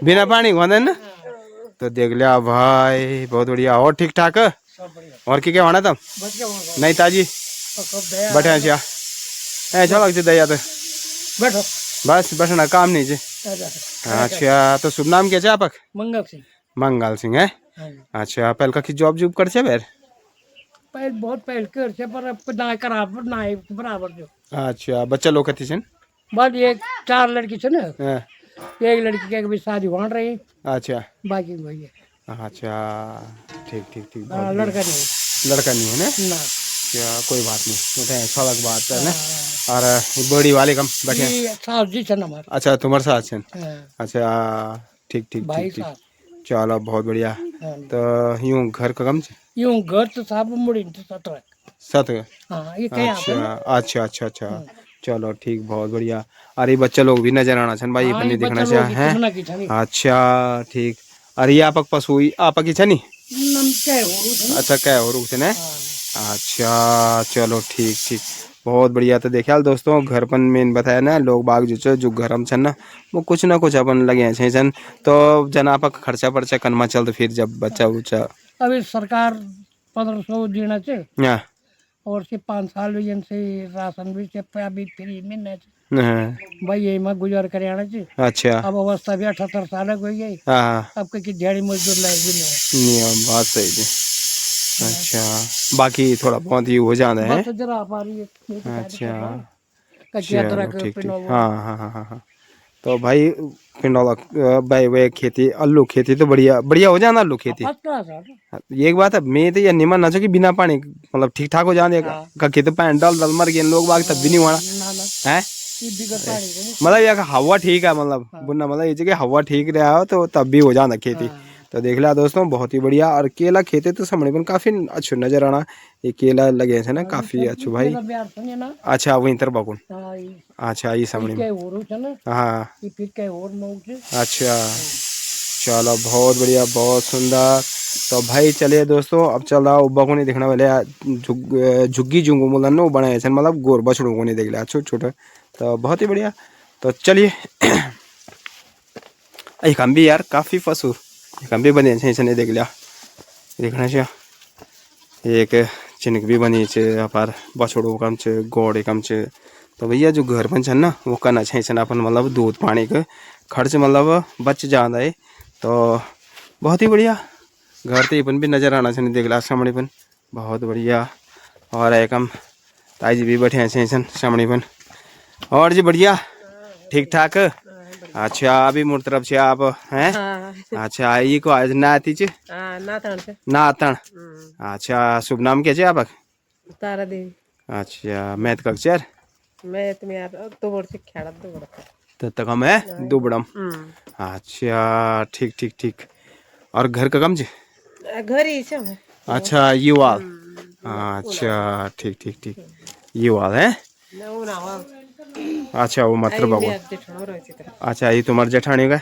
बिना पानी होता है ना। तो देख लिया भाई बहुत बढ़िया। और ठीक ठाक और क्या होना तब नहीं ताजी बैठे अच्छा ऐसा लगता दया तो बैठो बस बैठना काम नहीं जी। अच्छा तो शुभ नाम क्या है आपका? मंगल सिंह। मंगल सिंह है। अच्छा पहले का जॉब जूब कर बैर? पहले बहुत पहले कर से पर ना कराबर ना बराबर जो। अच्छा बच्चा लोग कथी छन? बस एक 4 लड़की छे ना, हाँ। एक लड़की के भी शादी हो रही, अच्छा बाकी वही है। अच्छा ठीक ठीक ठीक लड़का नहीं, लड़का नहीं है ना? ना क्या कोई बात नहीं, मतलब सड़क बात है ना। और बड़ी वाले कम बैठे सास जी छन हमारे। अच्छा तुम्हारे साथ छन? हाँ। अच्छा ठीक ठीक भाई ठीक ठीक सास। चलो बहुत बढ़िया। हाँ। तो यूँ घर का कम यूं घर तो साहब मुड़ी 17। साथ? हाँ ये कहीं आता है। अच्छा अच्छा अच्छा अच्छा चलो ठीक बहुत बढ़िया। अरे बच्चे लोग भी नजर आना छन भाई, हाँ, ये ये देखना बच्चा लोग चाहिए कितना की छनी। हैं। अच्छा ठीक। अरे ये आपक पशु आपक की छनी? नम क्या हो रहा अच्छा क्या हो रुक ने? अच्छा चलो ठीक ठीक बहुत बढ़िया। तो देखा दोस्तों घर पर मैंने बताया ना, लोग बाग जो घर में छन ना वो कुछ ना कुछ अपन लगे हैं छन। तो जन आपक खर्चा पर्चा कनमा चल, तो फिर जब बच्चा उच्चा अभी सरकार 1500 देना चाहिए हाँ और से 5 साल भी इनसे राशन भी से अभी फ्री मिलना चाहिए हाँ, भाई, यही में गुजार कर आना चाहिए। अच्छा अब अवस्था भी 78 साल की हो गई, हाँ अब की दिहाड़ी मजदूर लायक भी नहीं नियम बात सही थी। अच्छा बाकी थोड़ा बहुत ही हो जाना है। बस जरा आप आ रही है। अच्छा कच्ची अदरक चलो ठीक ठीक पिनोवा। हाँ हाँ हाँ हाँ हाँ। तो भाई पिंडौला भाई वे खेती आलू खेती तो बढ़िया बढ़िया हो जाना आलू खेती। फर्स्ट क्लास है। ये एक बात है, मैं तो ये निमन ना कि बिना पानी मतलब ठीक ठाक हो जाने का खेत पानी डाल डाल मर गए लोग बाग तब भी नहीं होना ना ना है। ये बिगड़ पानी के नहीं। मतलब ये हवा ठीक है, मतलब बुनना मतलब ये कि हवा ठीक रहा हो तो तब भी हो जाना खेती। तो देख लिया दोस्तों बहुत ही बढ़िया। और केला खेती तो समझ में काफी अच्छे नजर आना, ये केला लगे थे ना काफी अच्छे भाई। अच्छा वहीं तर बाकुन अच्छा ये समझ में हाँ अच्छा चलो बहुत बढ़िया बहुत सुंदर। तो भाई चलिए दोस्तों अब चल रहा उब्बा को नहीं देखने वाले झुग्गी जुंगू मुलन वो बनाए थे, मतलब गोर बछड़ों को नहीं देख लिया छोटे छोटे। तो बहुत ही बढ़िया। तो चलिए एक हम भी यार काफ़ी पशु एक हम भी बने छे देख लिया देखना छे एक चिनक भी बनी छे अपार बछड़ो कम छे गोड़ कम छे तो भैया जो घर पण छन ना वो करना छन अपन मतलब दूध पानी के खर्च मतलब बच जाता है तो बहुत ही बढ़िया घर तो अपन भी नज़र आना छन देख ला सामने पन बहुत बढ़िया और एक हम ताई जी भी बैठे छन सामने पन और जी बढ़िया ठीक ठाक अच्छा अभी मोर तरफ से आप हैं अच्छा ये को आज नाती चे नातन अच्छा शुभ नाम क्या चे आपक तारा देवी अच्छा मैथ कक्षर मैं तुम्हें यार तो बोल से खेड़ा तो बोल तो तक हम है दुबड़म अच्छा ठीक ठीक ठीक और घर का कम चे घर ही से अच्छा ये वाल अच्छा ठीक ठीक ठीक ये वाल है अच्छा वो मतलब अच्छा ये तुम्हारे जेठानी का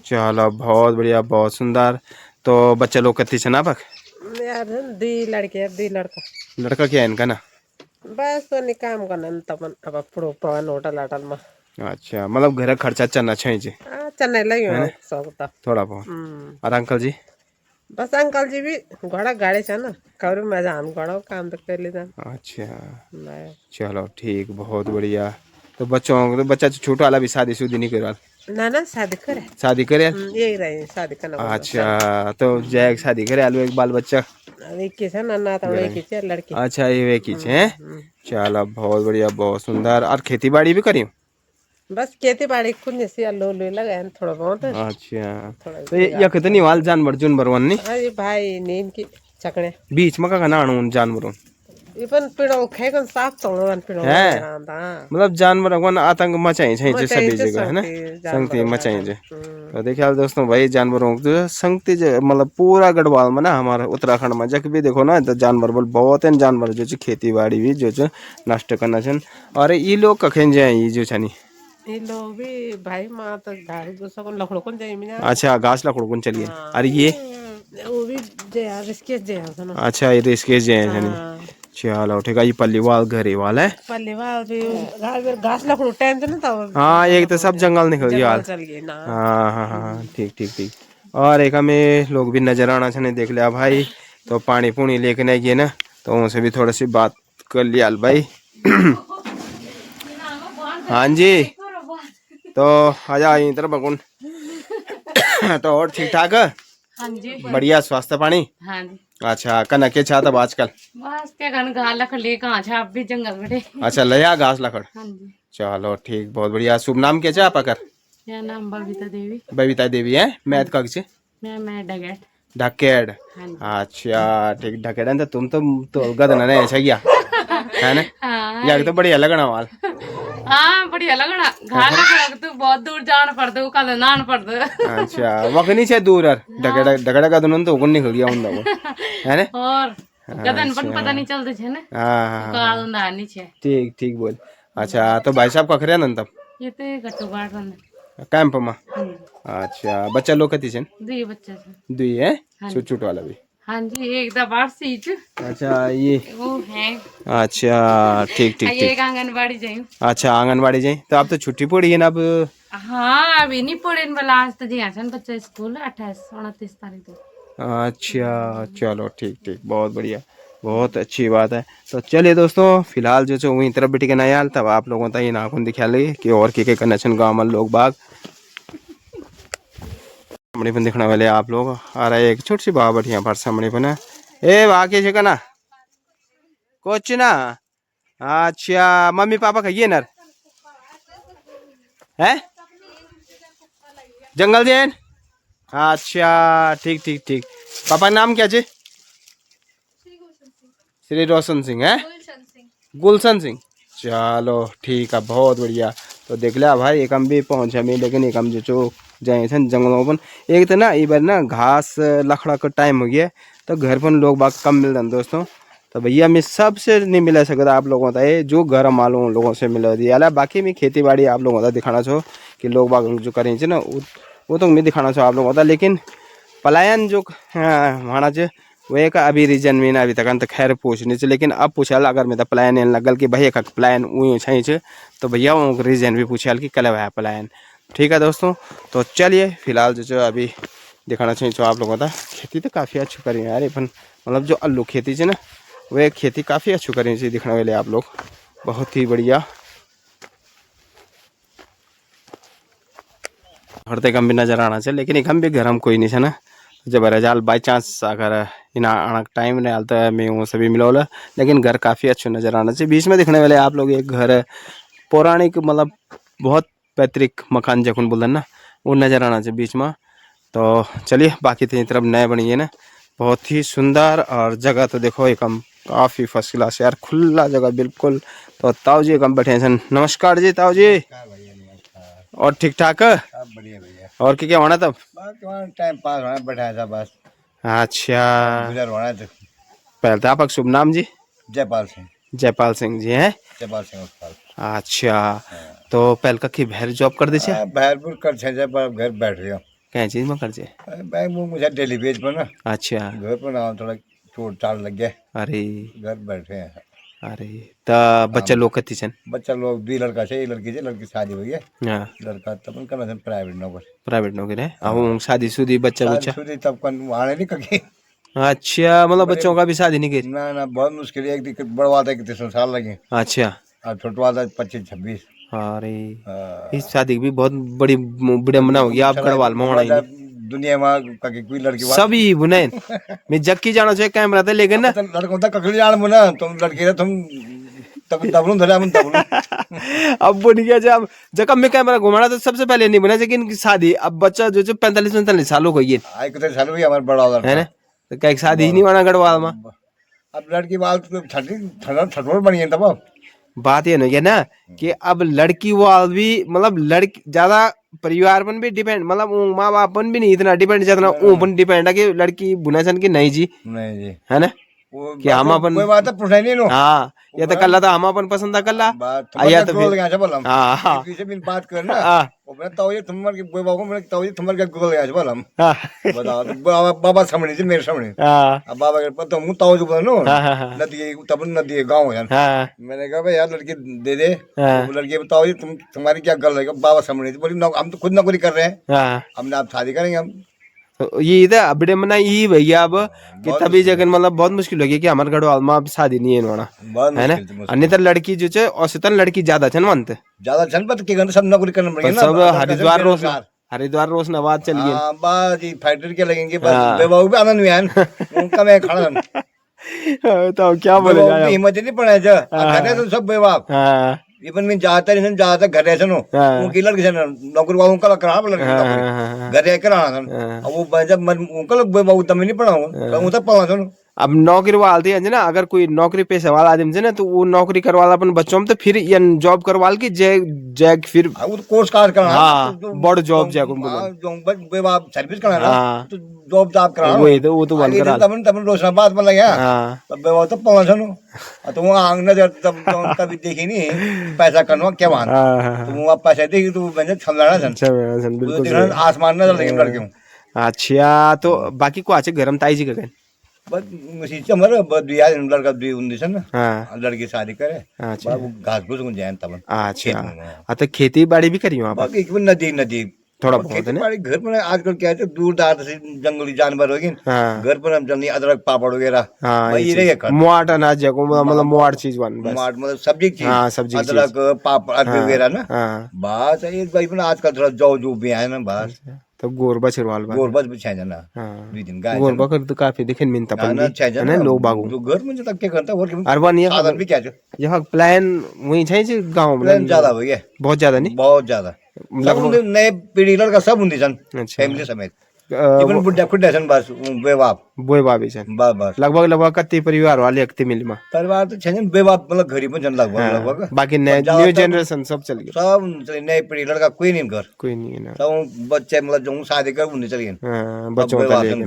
चलो बहुत बढ़िया बहुत सुंदर तो बच्चा लोग कत्ती छे ना पक यार दी लड़के दी लड़का लड़का क्या है इनका ना बस तो नहीं काम करना तपन अब पुरो पवन होटल होटल में अच्छा मतलब घर का खर्चा चलना चाहिए चन्नई लगी हो सब थोड़ा बहुत और अंकल जी बस अंकल जी भी घोड़ा गाड़ी छे ना करू मजा हम घोड़ा काम तो कर लेता अच्छा चलो ठीक बहुत बढ़िया तो बच्चों तो बच्चा छोटा वाला भी शादी शुदी नहीं करवा ना ना शादी करे यही रहे शादी करना अच्छा तो जय शादी करे आलू एक बाल बच्चा एक ही है ना तो एक ही है लड़की अच्छा ये एक ही है चलो बहुत बढ़िया बहुत सुंदर और खेती बाड़ी भी करी बस खेती बाड़ी खुद ने से लो लो लगाए थोड़ा बहुत अच्छा तो ये कितनी वाल जानवर जुनवर वन्नी अरे भाई नींद की चकड़े बीच में का ना जानवरों इवन पेड़ों खाएगन साफ तोड़न पेड़ों मतलब जानवर वन आतंक मचाई छै सभी जगह है ना संगति मचाई छै तो देखिए दोस्तों भाई जानवरों जो संगति मतलब पूरा गढ़वाल में ना हमारा उत्तराखंड में जब भी देखो ना तो जानवर बोल बहुत है जानवर जो खेती बाड़ी भी जो नष्ट करना छन और ये लोग कखें जाए ये जो छनी ये लोग भी भाई मां तो गाड़ी दूसरा कौन लखड़ो कौन जाए मिना अच्छा घास लखड़ो कौन चलिए अरे ये वो भी जे रिस्केस जे अच्छा ये रिस्केस जे छनी चलो ठीक है ये पल्लीवाल घरे वाला है पल्लीवाल भी घास लकड़ो टाइम तो ना था हाँ एक तो सब जंगल निकल गया हाँ हाँ हाँ ठीक ठीक ठीक और एक हमें लोग भी नजर आना चाहिए देख लिया भाई तो पानी पुनी लेके नहीं गए ना तो उनसे भी थोड़ी सी बात कर लिया भाई हाँ जी तो आजा इधर बकुन तो और ठीक ठाक है हाँ जी बढ़िया स्वास्थ्य पानी हाँ जी अच्छा कन के छा तब आजकल बस क्या घन घास लकड़ ले कहाँ छा आप भी जंगल बैठे अच्छा लया घास लकड़ हाँ जी चलो ठीक बहुत बढ़िया शुभ नाम क्या चाह पकर मेरा नाम बबीता देवी बबीता देवी है मैथ कक से मैं डगेट ढकेड़ अच्छा ठीक ढकेड़ तो तुम तो गदन नहीं ऐसा क्या है ना यार तो बढ़िया लगना वाल हाँ बढ़िया लगना घास लकड़ तो बहुत दूर जाना पड़ता है कल नान पड़ता है अच्छा वकनी से दूर है ढकेड़ ढकेड़ गदन तो उगन निकल गया उन है ना और गदन पण पता नहीं चलते छे ना हाँ काल उंदा नीचे ठीक ठीक बोल अच्छा तो भाई साहब का खरे न तब ये तो गट्टू बाट रन कैंप में अच्छा बच्चा लोग कती छन दुई बच्चा छे दुई है छोट छोट वाला भी हाँ जी एक दा बार सीट अच्छा ये वो है अच्छा ठीक ठीक एक आंगनबाड़ी जाऊँ अच्छा आंगनबाड़ी जाए तो अब तो छुट्टी पड़ी है ना अब हाँ अभी नहीं पड़े वाला आज तो जी बच्चा स्कूल 28-29 तारीख को अच्छा चलो ठीक ठीक बहुत बढ़िया बहुत अच्छी बात है तो चलिए दोस्तों फिलहाल जो वहीं तरफ बैठी के ना यार तब आप लोगों तक नाखून दिखा ले कि और के कनेक्शन गाँव में लोग बाग सामने पर दिखने वाले आप लोग आ रहा है एक छोटी सी बाबा बढ़िया पर सामने पर ना ए वहाँ के का ना कुछ ना अच्छा मम्मी पापा खाइए नर है जंगल जैन अच्छा ठीक ठीक ठीक पापा नाम क्या चे श्री रोशन सिंह है गुलशन सिंह चलो ठीक है बहुत बढ़िया तो देख लिया भाई एक हम भी पहुँचे हमें लेकिन एक हम जो जाए थे जंगलों पर एक तो ना ये बार ना घास लकड़ा का टाइम हो गया तो घर पर लोग बाग कम मिल रहे दोस्तों तो भैया मैं सबसे नहीं मिला सकता आप लोगों का जो घर मालूम लोगों से मिला दिया बाकी मैं खेती बाड़ी आप लोगों का दिखाना चाहो कि लोग बाग जो करें ना वो तो मैं दिखाना चाहो आप लोगों का लेकिन पलायन जो वहाँ से वो एक अभी रीजन में ना अभी तक तो खैर पूछने से लेकिन अब पूछल अगर मैं तो प्लान लगल कि भैया का प्लान वही छे तो भैया वो रीजन भी पूछल कि कल है प्लान ठीक है दोस्तों, तो चलिए फिलहाल जो अभी दिखाना चाहिए जो आप लोगों का खेती तो काफ़ी अच्छी करी है यार, अपन मतलब जो आलू खेती है ना वे खेती काफ़ी अच्छी करी चाहिए दिखने वाले आप लोग, बहुत ही बढ़िया। हरते कम भी नज़र आना चाहिए, लेकिन एक हम भी घर हम कोई नहीं है ना, जब रजाल बाई चांस अगर इन आना टाइम नहीं आता है मैं वो सभी मिला, लेकिन घर काफ़ी अच्छा नज़र आना चाहिए। बीच में दिखने वाले आप लोग एक घर पौराणिक मतलब बहुत पैतृक मकान जखन बोलते ना वो नज़र आना चाहिए बीच में। तो चलिए बाकी तीन तरफ नए बनी है ना, बहुत ही सुंदर और जगह तो देखो एकम काफ़ी फर्स्ट क्लास यार, खुला जगह बिल्कुल। तो ताऊ जी एकम बैठे हैं। नमस्कार जी ताऊ जी, और ठीक ठाक? बढ़िया भैया, और क्या होना तब? टाइम पास होना बैठा था बस, अच्छा गुजर होना था। पहले तो आपका शुभ नाम जी? जयपाल सिंह। जयपाल सिंह जी हैं? जयपाल सिंह उस्ताद। अच्छा, तो पहले का की भैर जॉब कर दे छे? भैरपुर कर छे, जब घर बैठ रहे हो क्या चीज में कर छे? बैंक में मुझे डेली बेच पर ना, अच्छा, घर पर ना थोड़ा चोट चाल लग गया, अरे घर बैठे हैं। अरे तो बच्चा लोग कति छन? बच्चा लोग 2 लड़का छे, एक लड़की छे, लड़की शादी हुई है। हाँ लड़का तब करना छे प्राइवेट नौकरी। प्राइवेट नौकरी है, अब शादी शुदी बच्चा शादी बच्चा? शुदी तब कन आने नहीं कभी। अच्छा, मतलब बच्चों का भी शादी नहीं की? ना ना बहुत मुश्किल है, एक दिक्कत बड़वा था कि 3 साल लगे, अच्छा, और छोटवा था 25-26। अरे इस शादी की भी बहुत बड़ी विडम्बना होगी आप गढ़वाल में होना ही नहीं। दुनिया में कभी कोई लड़की सभी बुने मैं जक्की जाना चाहिए कैमरा था, लेकिन ना लड़कों तक ककड़ी जान मुना तुम लड़की रे तुम तब तबलू धरा मन तबलू। अब बन गया जब जब मैं कैमरा घुमाना तो सबसे पहले नहीं बना, लेकिन शादी अब बच्चा जो 45-45 सालों का ये आई को साल भी हमारा बड़ा लड़का है ना, तो क्या शादी ही नहीं बना गढ़वाल में। अब लड़की बाल ठठोर बनी है तब। बात ये नहीं है ना कि अब लड़की वाल भी मतलब लड़की ज्यादा परिवार पर भी डिपेंड, मतलब माँ बाप पर भी नहीं इतना डिपेंड जितना पर डिपेंड है कि लड़की बुना सन की नहीं जी, नहीं जी है ना कि हम अपन कोई बात पूछा नहीं नो। हाँ या तो कल्ला था हम अपन पसंद कल्ला बात या तो गोल गया छ बोलम। हाँ हाँ पीछे बिन बात करना हाँ वो बना ताऊ ये तुम्हारे के कोई बाबू मेरे ताऊ ये तुम्हारे के गोल गया छ बोलम। हाँ बताओ तो बाबा सामने जी मेरे सामने। हाँ अब बाबा के पता हूँ ताऊ जो बोलो हाँ नदी तब नदी गाँव है। हाँ मैंने कहा भाई यार लड़की दे दे। हाँ। वो लड़की बताओ ये तुम्हारी क्या गल है? बाबा सामने बोली हम तो खुद नौकरी कर रहे हैं, हाँ, हमने आप शादी करेंगे हम। तो ये इधर विडम्बना यही भैया अब कि तभी जगह मतलब बहुत मुश्किल हो गया कि हमारे गढ़वाल में अब शादी नहीं है इन्होंने, बहुत है ना। मुश्किल अन्यथा लड़की जो है औसतन लड़की ज्यादा छन मनते, ज्यादा चल पता कि सब नौकरी करना पड़ेगा ना। सब हरिद्वार रोशनाबाद चलिए बस ये फैक्ट्री के लगेंगे बस बेबाऊ भी आनंद में आन उनका मैं खड़ा हूं। तो क्या बोलेगा हिम्मत नहीं पड़ा जा घरे तो सब बेबाप इवन में जाता नहीं जाता घर ऐसे नो उनकी लड़की से नौकरी वालों का करा लड़की नौकरी घर कराना था। अब वो जब उनका लोग बेबाऊ तब नहीं पढ़ा हूं तब पढ़ा था। अब नौकरी वाले है ना, अगर कोई नौकरी पेशा वाला आदमी है ना तो वो नौकरी करवाला अपन बच्चों में तो फिर ये जॉब करवाल की जैग फिर वो कोर्स कार करना। हाँ बड़ जॉब जैग बेबाप सर्विस कराना हाँ तो जॉब जॉब कराना वो तो बंद करा तब तब रोशनाबाद में लगा तब बेबाऊ तब पढ़ा था। तो वो आंग नजर तब कभी देखी नहीं पैसा करना क्या वहां तो वो पैसा देखी तो मैंने छमलाना आसमान नजर लगे लड़के। अच्छा तो बाकी को अच्छे गरम ताई जी का बस हमारे बिया लड़का उन्नीस है ना हाँ लड़की शादी करे बाबू घास घूस जाए तब। अच्छा तो खेती बाड़ी भी करी वहाँ बाकी नदी नदी थोड़ा बहुत खेती बाड़ी घर पर आजकल क्या है दूर दराज से जंगली जानवर हो गए घर पर हम जल्दी अदरक पापड़ वगैरह मुआट अनाज जगह मतलब मुआट चीज बन मुआट मतलब सब्जी चीज हाँ सब्जी अदरक पापड़ वगैरह ना बस एक भाई आजकल थोड़ा जौ जो भी है ना बस तो गोरबा छिरवाल गोरबा भी छह जना दो दिन गाय गोरबा कर तो काफी दिखे मिनता ना पन छह जना लोग बागु जो घर में तक क्या करता और अरबन ये साधन भी क्या है यह प्लान वही छै जे गांव में ज्यादा हो गया बहुत ज्यादा नहीं बहुत ज्यादा लगभग नए पीढ़ी लड़का सब उन्दी सन फैमिली समेत इवन बुढ़ा खुद सन बस बेबाप बोई छन बस लगभग कति परिवार वाले अक्ति मिल में परिवार तो छन बेबाप मतलब घरी में जन लगभग बाकी न्यू जनरेशन सब चल गया सब नए पीढ़ी लड़का कोई नहीं घर कोई नहीं है ना सब बच्चे मतलब जो शादी कर उन्हें चल गए बच्चों का लेके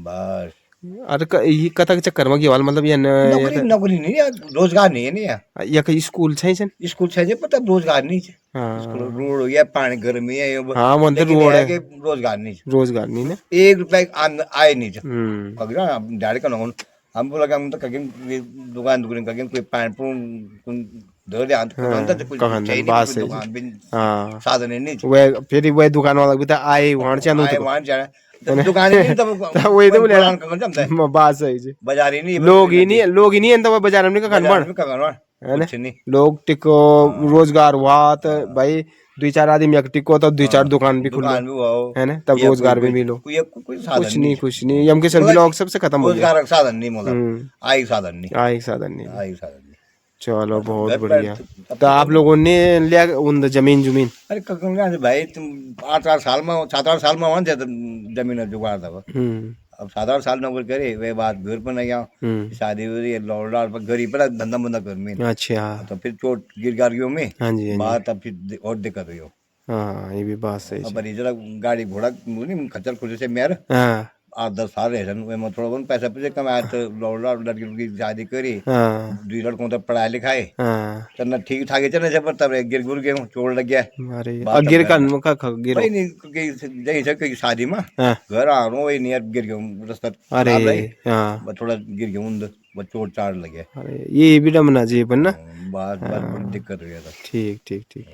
बस अरे ये कथा के चक्कर में गेवाल मतलब ये नौकरी नौकरी नहीं है रोजगार नहीं है नहीं या कहीं स्कूल छै छन स्कूल छै पता रोजगार नहीं है हां रोड हो गया पानी गर्मी है हां मंदिर रोड है रोजगार नहीं ना 1 रुपया आए नहीं कगरा डायरेक्ट का हम बोला हम तो कहीं दुकान दुकान कहीं कोई पानी दो ध्यान तो कुछ चाहिए बात नहीं, सही। दुकान भी हाँ साधन नहीं वह फिर वह दुकान वाला भी था आए वहाँ चांदू आए तो वहाँ जाए दुकान नहीं तब वही तो बोले पुरान का जमता है बात सही जी। बाजार ही नहीं लोग ही नहीं है तो बाजार में का बाजार बन में कहाँ है ना कुछ नहीं लोग टिको रोजगार हुआ तो भाई 2-4 आदमी एक टिको तो 2-4 दुकान भी खुल दुकान भी हुआ है ना तब रोजगार भी मिलो कोई साधन कुछ नहीं यम के सभी लोग सबसे खत्म हो गया रोजगार का साधन नहीं मतलब आई साधन नहीं आय साधन नहीं आई साधन नहीं चलो बहुत घर पर बढ़िया। तो आप लोगों ने लिया उन जमीन अरे कहाँ से भाई तुम 8-8 साल में 7-8 साल में वहाँ से जमीन जुगाड़ था वो। अब 7-8 साल नौकरी करे वे बात घर पर नहीं आओ शादी हो रही है लौड़ा पर गरीब पर धंधा बंदा कर में अच्छा तो फिर चोट गिर गाड़ियों में हाँ जी बात अब फिर और दिक्कत हुई हो। हाँ ये भी बात सही अब जरा गाड़ी घोड़ा नहीं खच्चर खुद से मेर हाँ 8-10 साल रहे में थोड़ा बहुत पैसा पैसे कमाया तो लौड़ा लड़की की शादी करी हाँ 2 लड़कों तो पढ़ाए लिखाए हाँ चलना ठीक ठाक चलने से पर तब गिर गुर गए चोट लग गया अरे बात गिर अब का गिर भाई नहीं जहीं से कहीं शादी में हाँ घर आ रहा हूँ वही नहीं यार गिर गया रास्ता अरे खराब रही हाँ बस थोड़ा गिर गया उन बस चोट चाट लगे अरे ये भी डमना चाहिए पर ना बात बड़ी दिक्कत हुई था। ठीक ठीक ठीक।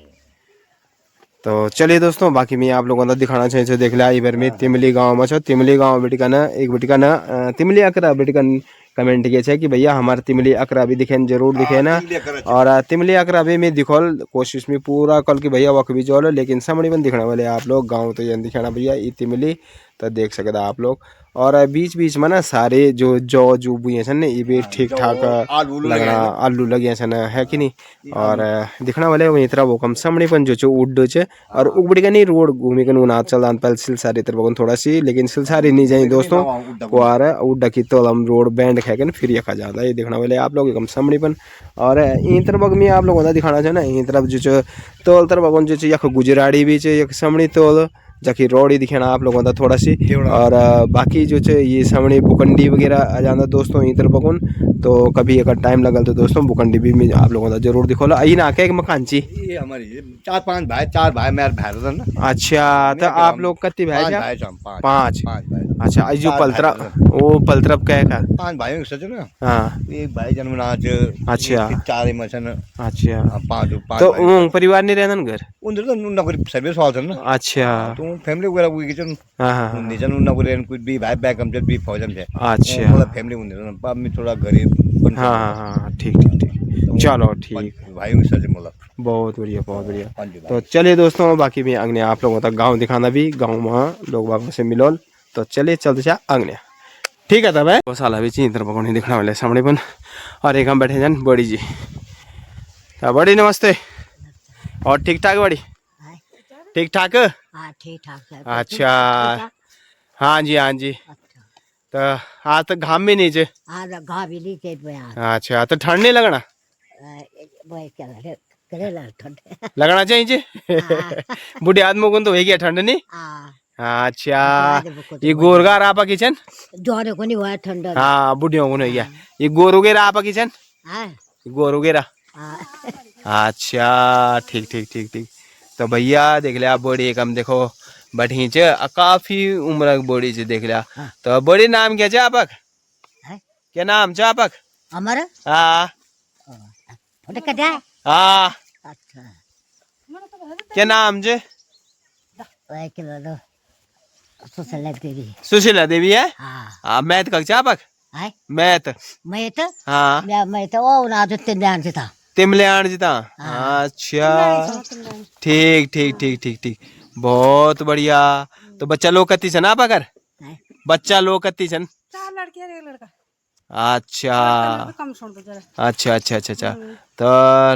तो चलिए दोस्तों बाकी मैं आप लोगों को दिखाना चाहिए देख लिया इधर में तिमली गांव में छो तिमली गांव बेटी का ना एक बेटी का ना तिमली अकरा बेटी का कमेंट किए छे कि भैया हमारे तिमली अकरा भी दिखे जरूर दिखे ना और तिमली अकरा भी मैं दिखोल कोशिश में पूरा कल की भैया वक भी जोलो लेकिन समणी में दिखने वाले आप लोग गाँव तो ये दिखाना भैया ये तिमली तो देख सकता आप लोग और बीच बीच में ना सारे जो बुए छन ये भी ठीक ठाक लगना आलू लगे छन है कि नहीं और दिखना वाले वही तरह वो कम सामने पन जो उड्डो छे और उगबड़ी का नहीं रोड घूमी कन उना चल पहले सिलसारी तरफ बगन थोड़ा सी लेकिन सिलसारी नहीं जाए दोस्तों कुआर उड्डा की तोलम रोड बैंड खाए फिर यखा जाता है ये देखना वाले आप लोग कम सामने पन और इन तरफ में आप लोगों का दिखाना चाहिए ना इन तरफ जो तोल तरफ बगन जो यख गुजराड़ी भी यख सामने तोल जाकि रोड ही दिखाना आप लोगों का थोड़ा सी और बाकी जो ये सामने बुकंडी वगैरह आ जाना दोस्तों इधर बकुन तो कभी अगर टाइम लगल तो दोस्तों बुकंडी भी आप लोगों का जरूर दिखोला आई ना के मकान ची ये हमारी 4 भाई मेरे भाई था ना। अच्छा तो आप लोग कितने भाई जा 5 भाई अच्छा जो पलतरा वो पलतरब क्या का 5 भाइयों सच ना हाँ एक भाई जन्मनाज अच्छा 4 मसन अच्छा 5 तो परिवार नहीं रहना घर उधर तो नौकरी सर्विस वाला था ना। अच्छा तो फैमिली वगैरह हुई किचन हाँ हाँ निजन नौकरी कुछ भी भाई बैक हम जब भी फौजन थे अच्छा मतलब फैमिली उधर पाप में थोड़ा गरीब हाँ हाँ हाँ ठीक ठीक ठीक चलो ठीक भाइयों के सच मतलब बहुत बढ़िया तो चलिए दोस्तों बाकी भी अंगने आप लोगों तक गांव दिखाना भी गांव में लोग बागों से मिलोल तो चलिए चलते जा अंगने ठीक है तब वो साला भी चीन तरफ नहीं दिखने वाले सामने पन और एक हम बैठे जान बड़ी जी तो बड़ी नमस्ते और ठीक ठाक बड़ी ठीक ठाक हाँ ठीक ठाक है। अच्छा हाँ जी तो आज तक घाम भी नहीं चे आज घा भी नहीं के बया अच्छा तो ठंड नहीं लगना वही क्या करे ला ठंडे लगना चाहिए बुढ़े आदमी को तो हो गया ठंड नहीं हाँ अच्छा ये गोरगार आपा किचन जोरे को नहीं हुआ ठंडा हाँ बुढ़ियों को नहीं गया ये गोरू गेरा आपा किचन हाँ गोरू गेरा हाँ अच्छा ठीक ठीक ठीक ठीक तो भैया देख लिया बड़ी कम देखो बढ़ी च काफी उम्र बड़ी से देख लिया तो बड़ी नाम क्या चे आपक क्या नाम चे आपक हमारा हाँ फोटो कटा है हाँ अच्छा क्या नाम चे वही के लो सुशीला देवी सुशीला देवी है हाँ मैथ कक चे आपक है मैथ मैं तो हाँ मैं तो वो ना जो तीन ध्यान से था तिमल्याण जीता अच्छा ठीक ठीक ठीक ठीक ठीक बहुत बढ़िया तो बच्चा लोग कत्ती छन आप अगर बच्चा लोग कत्ती छन 4 लड़के और 1 लड़का अच्छा कम सुन दो जरा अच्छा अच्छा अच्छा अच्छा तो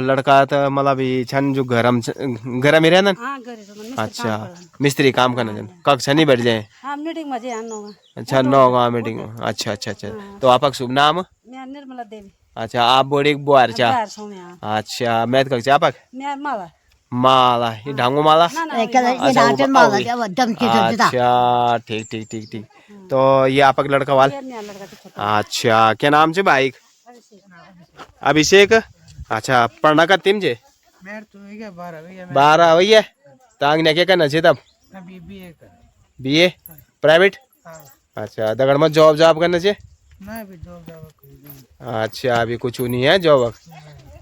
लड़का तो मतलब भी छन जो घर में रहना हां घरे तो अच्छा मिस्त्री काम करना छन कक्षा नहीं बैठ जाए हां मीटिंग में जे आनो अच्छा 9 गांव मीटिंग अच्छा अच्छा अच्छा तो आपका शुभ नाम मैं निर्मला देवी अच्छा आप बोड़ी बुआर चा बाहर सो में अच्छा मैथ कक्षा आपक मैं माला माला ये ढांगो माला ये नाचन माला जब दम की जब अच्छा ठीक ठीक ठीक ठीक तो ये आपका लड़का वाल अच्छा क्या नाम से भाई अभिषेक अच्छा पढ़ना का टीम जे 12 भैया तांग ने क्या करना चाहिए तब बीए प्राइवेट अच्छा दगड़ में जॉब करना चाहिए अच्छा अभी कुछ नहीं है जॉब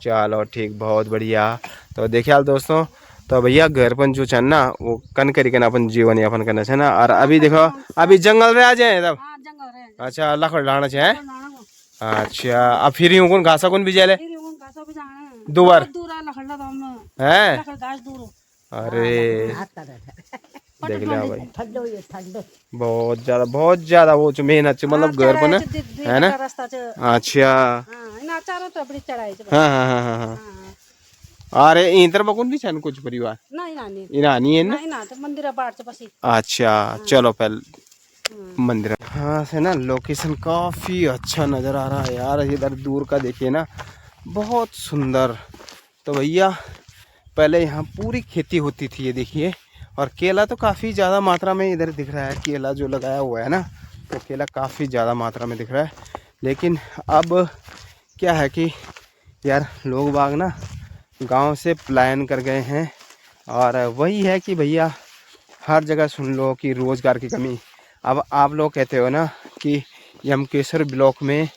चलो ठीक, बहुत बढ़िया। तो देखिए हाल दोस्तों, तो भैया घर पर जो छन ना वो कन करी कन अपन जीवन यापन करना है ना। और अभी देखो अभी जंगल में आ जाए तब। अच्छा लकड़ लाना है। अच्छा अब फिर यूं कौन घासा कौन भी जाले दोबार है। अरे देख लिया भाई, बहुत ज्यादा वो जो मेहनत मतलब घर पर ना है ना। अच्छा हाँ हाँ हाँ हाँ हाँ। अरे इंटर बकुन भी छन कुछ परिवार इनानी है ना मंदिर बाट बसी। अच्छा चलो पहले मंदिर। हाँ से ना लोकेशन काफी अच्छा नजर आ रहा है यार, इधर दूर का देखिए ना बहुत सुंदर। तो भैया पहले यहाँ पूरी खेती होती थी ये देखिए, और केला तो काफ़ी ज़्यादा मात्रा में इधर दिख रहा है। केला जो लगाया हुआ है ना तो केला काफ़ी ज़्यादा मात्रा में दिख रहा है। लेकिन अब क्या है कि यार लोग बाग ना गांव से पलायन कर गए हैं, और वही है कि भैया हर जगह सुन लो कि रोज़गार की कमी। अब आप लोग कहते हो ना कि यमकेश्वर ब्लॉक में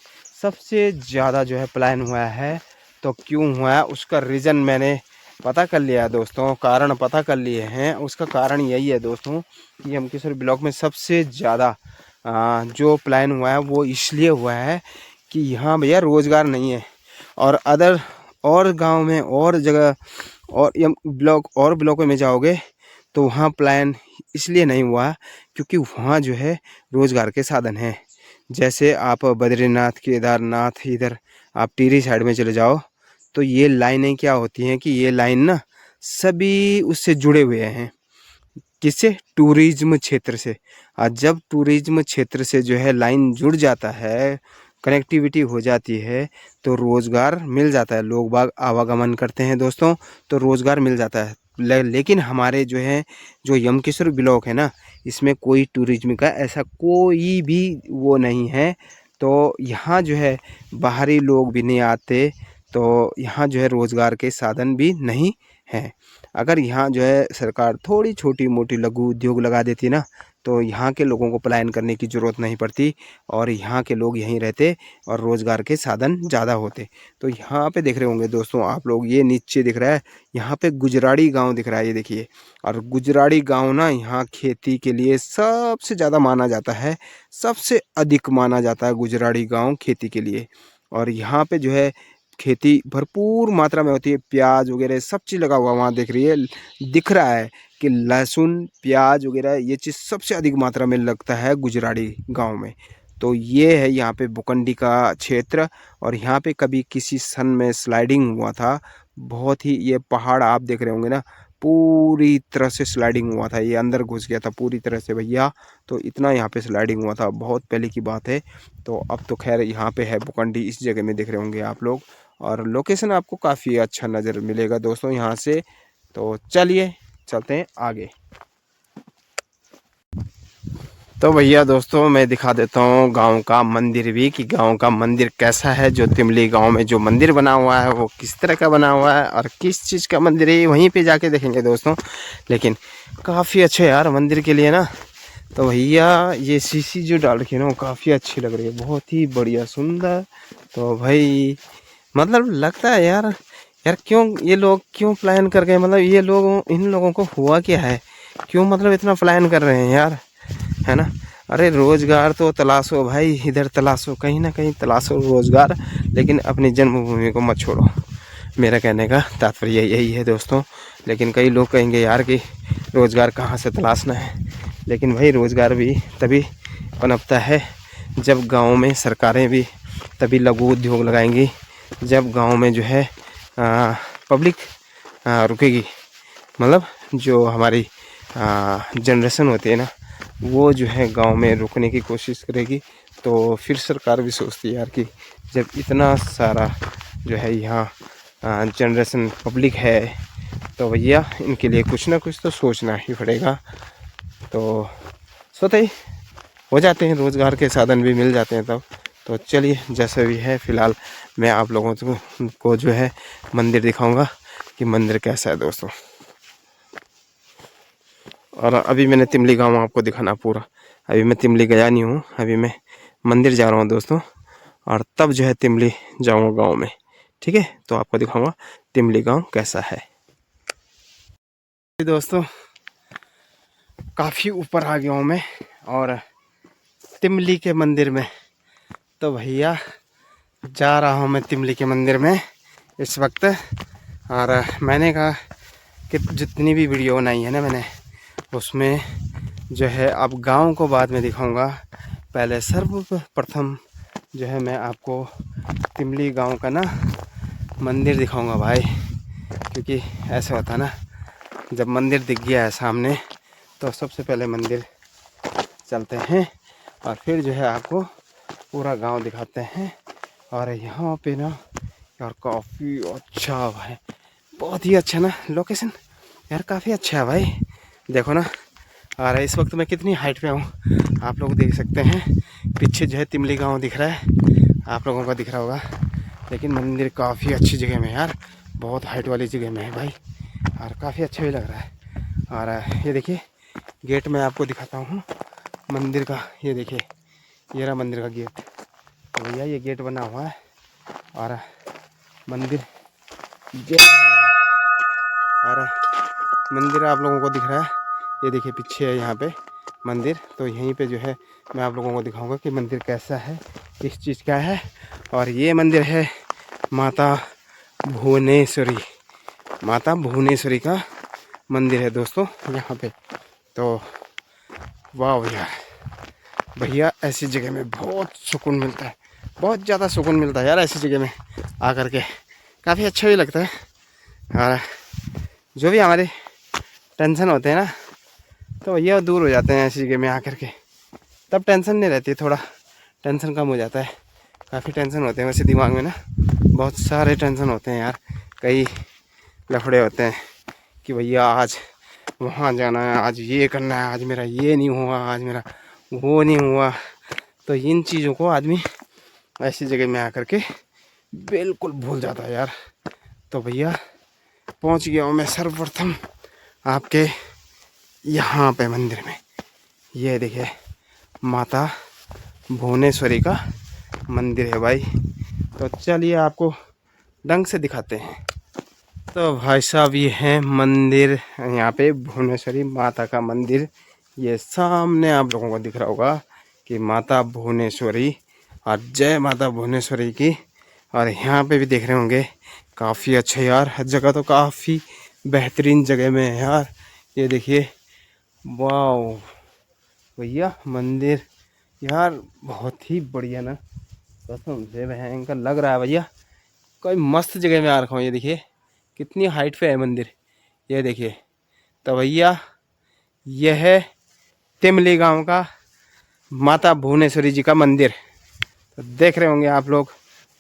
सबसे ज़्यादा जो है पलायन हुआ है, तो क्यों हुआ है उसका रीज़न मैंने पता कर लिया है दोस्तों, कारण पता कर लिए हैं। उसका कारण यही है दोस्तों कि यमकेश्वर ब्लॉक में सबसे ज़्यादा जो पलायन हुआ है वो इसलिए हुआ है कि यहाँ भैया रोज़गार नहीं है। और अदर और गांव में और जगह और ब्लॉकों में जाओगे तो वहाँ पलायन इसलिए नहीं हुआ क्योंकि वहाँ जो है रोज़गार के साधन हैं। जैसे आप बद्रीनाथ केदारनाथ इधर आप टिहरी साइड में चले जाओ तो ये लाइनें क्या होती हैं कि ये लाइन ना सभी उससे जुड़े हुए हैं। किससे? टूरिज्म क्षेत्र से। और जब टूरिज्म क्षेत्र से जो है लाइन जुड़ जाता है, कनेक्टिविटी हो जाती है तो रोज़गार मिल जाता है। लोग बाग आवागमन करते हैं दोस्तों तो रोज़गार मिल जाता है। लेकिन हमारे जो है जो यमकेश्वर ब्लॉक है ना इसमें कोई टूरिज्म का ऐसा कोई भी वो नहीं है। तो यहाँ जो है बाहरी लोग भी नहीं आते, तो यहाँ जो है रोज़गार के साधन भी नहीं हैं। अगर यहाँ जो है सरकार थोड़ी छोटी मोटी लघु उद्योग लगा देती ना तो यहाँ के लोगों को पलायन करने की ज़रूरत नहीं पड़ती, और यहाँ के लोग यहीं रहते और रोज़गार के साधन ज़्यादा होते। तो यहाँ पे देख रहे होंगे दोस्तों आप लोग, ये नीचे दिख रहा है यहाँ पे गुजराड़ी गांव दिख रहा है, ये देखिए। और गुजराड़ी गांव ना यहाँ खेती के लिए सबसे ज़्यादा माना जाता है, सबसे अधिक माना जाता है गुजराड़ी गाँव खेती के लिए। और यहाँ पे जो है खेती भरपूर मात्रा में होती है, प्याज वगैरह सब चीज़ लगा हुआ वहाँ दिख रहा है कि लहसुन प्याज वगैरह ये चीज़ सबसे अधिक मात्रा में लगता है गुजराड़ी गांव में। तो ये है यहाँ पे बुकंडी का क्षेत्र, और यहाँ पे कभी किसी सन में स्लाइडिंग हुआ था। बहुत ही ये पहाड़ आप देख रहे होंगे ना पूरी तरह से स्लाइडिंग हुआ था, ये अंदर घुस गया था पूरी तरह से भैया। तो इतना यहाँ पे स्लाइडिंग हुआ था, बहुत पहले की बात है। तो अब तो खैर यहाँ पे है बुकंडी, इस जगह में देख रहे होंगे आप लोग, और लोकेशन आपको काफ़ी अच्छा नज़र मिलेगा दोस्तों यहाँ से। तो चलिए चलते हैं आगे। तो भैया दोस्तों मैं दिखा देता हूँ गांव का मंदिर भी, कि गांव का मंदिर कैसा है। जो तिमली गांव में जो मंदिर बना हुआ है वो किस तरह का बना हुआ है और किस चीज़ का मंदिर है वहीं पे जाके देखेंगे दोस्तों। लेकिन काफ़ी अच्छे यार मंदिर के लिए ना। तो भैया ये सीसी जो डाल रखी है ना वो काफ़ी अच्छी लग रही है, बहुत ही बढ़िया सुंदर। तो भाई मतलब लगता है यार क्यों ये लोग क्यों पलायन कर गए, मतलब ये लोग इन लोगों को हुआ क्या है, क्यों मतलब इतना पलायन कर रहे हैं यार, है ना। अरे रोज़गार तो तलाशो भाई, इधर तलाशो, कहीं ना कहीं तलाशो रोज़गार, लेकिन अपनी जन्मभूमि को मत छोड़ो। मेरा कहने का तात्पर्य यही है दोस्तों। लेकिन कई लोग कहेंगे यार कि रोज़गार कहाँ से तलाशना है, लेकिन भाई रोज़गार भी तभी पनपता है जब गाँव में सरकारें भी तभी लघु उद्योग लगाएंगी, जब गांव में जो है पब्लिक रुकेगी, मतलब जो हमारी जनरेशन होती है ना वो जो है गांव में रुकने की कोशिश करेगी। तो फिर सरकार भी सोचती है यार कि जब इतना सारा जो है यहाँ जनरेशन पब्लिक है तो भैया इनके लिए कुछ ना कुछ तो सोचना ही पड़ेगा। तो सोते ही हो जाते हैं, रोज़गार के साधन भी मिल जाते हैं तब। तो चलिए जैसे भी है फ़िलहाल मैं आप लोगों को जो है मंदिर दिखाऊंगा कि मंदिर कैसा है दोस्तों। और अभी मैंने तिमली गांव आपको दिखाना पूरा, अभी मैं तिमली गया नहीं हूँ, अभी मैं मंदिर जा रहा हूँ दोस्तों, और तब जो है तिमली जाऊँगा गांव में। ठीक है, तो आपको दिखाऊंगा तिमली गांव कैसा है। दोस्तों काफ़ी ऊपर आ गया हूँ मैं और तिमली के मंदिर में। तो भैया जा रहा हूँ मैं तिमली के मंदिर में इस वक्त। और मैंने कहा कि जितनी भी वीडियो बनाई है ना मैंने, उसमें जो है अब गांव को बाद में दिखाऊंगा। पहले सर्वप्रथम जो है मैं आपको तिमली गांव का ना मंदिर दिखाऊंगा भाई, क्योंकि ऐसा होता ना, जब मंदिर दिख गया है सामने तो सबसे पहले मंदिर चलते हैं और फिर जो है आपको पूरा गांव दिखाते हैं। और यहाँ पे ना यार काफ़ी अच्छा भाई, बहुत ही अच्छा ना लोकेशन यार, काफ़ी अच्छा है भाई। देखो ना, और इस वक्त मैं कितनी हाइट पे हूँ आप लोग देख सकते हैं। पीछे जो है तिमली गांव दिख रहा है, आप लोगों को दिख रहा होगा, लेकिन मंदिर काफ़ी अच्छी जगह में यार, बहुत हाइट वाली जगह में है भाई, और काफ़ी अच्छा भी लग रहा है। और ये देखिए गेट मैं आपको दिखाता हूँ मंदिर का। ये देखिए ये रहा मंदिर का गेट। तो भैया ये गेट बना हुआ है और मंदिर और मंदिर आप लोगों को दिख रहा है, ये देखिए पीछे है यहाँ पे मंदिर। तो यहीं पे जो है मैं आप लोगों को दिखाऊंगा कि मंदिर कैसा है, किस चीज़ का है। और ये मंदिर है माता भुवनेश्वरी, माता भुवनेश्वरी का मंदिर है दोस्तों यहाँ पे। तो वाह यार भैया, ऐसी जगह में बहुत सुकून मिलता है, बहुत ज़्यादा सुकून मिलता है यार ऐसी जगह में आकर के, काफ़ी अच्छा भी लगता है। और जो भी हमारे टेंशन होते हैं ना, तो भैया दूर हो जाते हैं ऐसी जगह में आकर के, तब टेंशन नहीं रहती, थोड़ा टेंशन कम हो जाता है। काफ़ी टेंशन होते हैं वैसे दिमाग में ना, बहुत सारे टेंशन होते हैं यार, कई लफड़े होते हैं कि भैया आज वहाँ जाना है, आज ये करना है, आज मेरा ये नहीं हुआ, आज मेरा वो नहीं हुआ। तो इन चीज़ों को आदमी ऐसी जगह में आकर के बिल्कुल भूल जाता है यार। तो भैया पहुँच गया हूँ मैं सर्वप्रथम आपके यहाँ पे मंदिर में। ये देखिए माता भुवनेश्वरी का मंदिर है भाई। तो चलिए आपको ढंग से दिखाते हैं। तो भाई साहब ये है मंदिर, यहाँ पे भुवनेश्वरी माता का मंदिर। ये सामने आप लोगों को दिख रहा होगा कि माता भुवनेश्वरी और जय माता भुवनेश्वरी की। और यहाँ पे भी देख रहे होंगे काफ़ी अच्छा यार, हर जगह तो काफ़ी बेहतरीन जगह में है यार। ये देखिए वाह भैया मंदिर यार बहुत ही बढ़िया ना, कसम से भयंकर लग रहा है भैया, कोई मस्त जगह में आ रखा हूँ। ये देखिए कितनी हाइट पे है मंदिर, ये देखिए। तो भैया यह है तिमली गांव का माता भुवनेश्वरी जी का मंदिर, तो देख रहे होंगे आप लोग।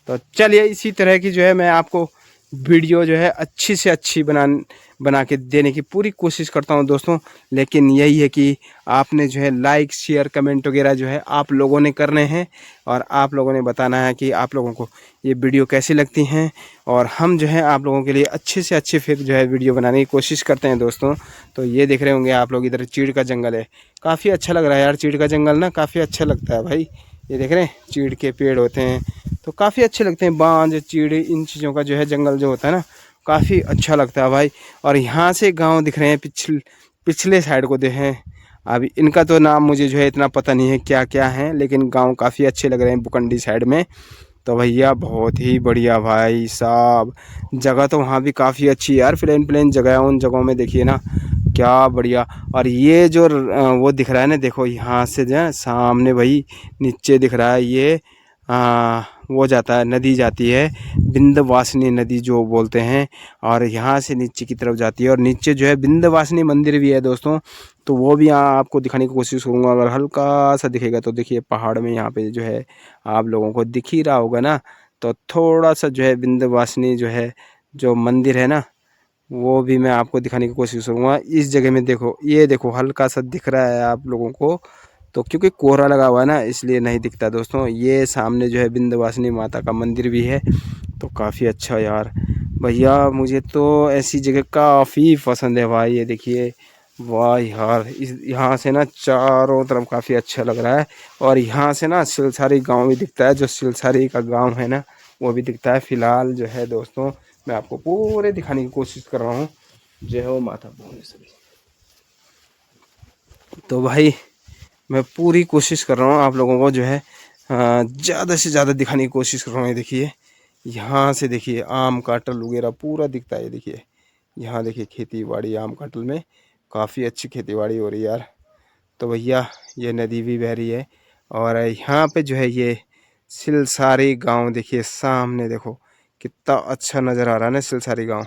तो चलिए इसी तरह की जो है मैं आपको वीडियो जो है अच्छी से अच्छी बना के देने की पूरी कोशिश करता हूं दोस्तों। लेकिन यही है कि आपने जो है लाइक शेयर कमेंट वगैरह जो है आप लोगों ने करने हैं, और आप लोगों ने बताना है कि आप लोगों को ये वीडियो कैसी लगती हैं। और हम जो है आप लोगों के लिए अच्छे से अच्छे फिर जो है वीडियो बनाने की कोशिश करते हैं दोस्तों। तो ये देख रहे होंगे आप लोग, इधर चीड़ का जंगल है, काफ़ी अच्छा लग रहा है यार। चीड़ का जंगल ना काफ़ी अच्छा लगता है भाई। ये देख रहे हैं चीड़ के पेड़ होते हैं तो काफ़ी अच्छे लगते हैं, बांज चीड़ इन चीज़ों का जो है जंगल जो होता है ना, काफ़ी अच्छा लगता है भाई। और यहाँ से गांव दिख रहे हैं पिछले साइड को देखें। अभी इनका तो नाम मुझे जो है इतना पता नहीं है क्या क्या है, लेकिन गांव काफ़ी अच्छे लग रहे हैं बुकंडी साइड में। तो भैया बहुत ही बढ़िया भाई साहब, जगह तो वहाँ भी काफ़ी अच्छी यार, प्लेन जगह है, उन जगहों में देखिए ना क्या बढ़िया। और ये जो वो दिख रहा है ना, देखो यहाँ से जो है सामने भाई नीचे दिख रहा है, ये वो जाता है, नदी जाती है विंध्यवासिनी नदी जो बोलते हैं, और यहाँ से नीचे की तरफ जाती है। और नीचे जो है विंध्यवासिनी मंदिर भी है दोस्तों, तो वो भी यहाँ आपको दिखाने की कोशिश करूँगा। अगर हल्का सा दिखेगा तो देखिए पहाड़ में यहाँ पे जो है आप लोगों को दिख ही रहा होगा ना, तो थोड़ा सा जो है विंध्यवासिनी जो है जो मंदिर है ना, वो भी मैं आपको दिखाने की कोशिश करूँगा। इस जगह में देखो, ये देखो हल्का सा दिख रहा है आप लोगों को, तो क्योंकि कोहरा लगा हुआ है ना इसलिए नहीं दिखता दोस्तों। ये सामने जो है विंध्यवासिनी माता का मंदिर भी है, तो काफ़ी अच्छा यार भैया, मुझे तो ऐसी जगह काफ़ी पसंद है भाई। ये देखिए वाह यार, इस यहाँ से ना चारों तरफ काफ़ी अच्छा लग रहा है। और यहाँ से ना सिलसारी गांव भी दिखता है, जो सिलसारी का गांव है ना वो भी दिखता है। फिलहाल जो है दोस्तों मैं आपको पूरे दिखाने की कोशिश कर रहा हूँ जो है वो माता भुवनेश्वरी। तो भाई मैं पूरी कोशिश कर रहा हूँ आप लोगों को जो है ज़्यादा से ज़्यादा दिखाने की कोशिश कर रहा हूँ। ये देखिए यहाँ से देखिए आम काटल वगैरह पूरा दिखता है। ये देखिए यहाँ देखिए खेती बाड़ी, आम काटल में काफ़ी अच्छी खेती बाड़ी हो रही है यार। तो भैया ये नदी भी बह रही है और यहाँ पे जो है ये सिलसारी गांव देखिए सामने, देखो कितना अच्छा नज़र आ रहा है ना सिलसारी गांव,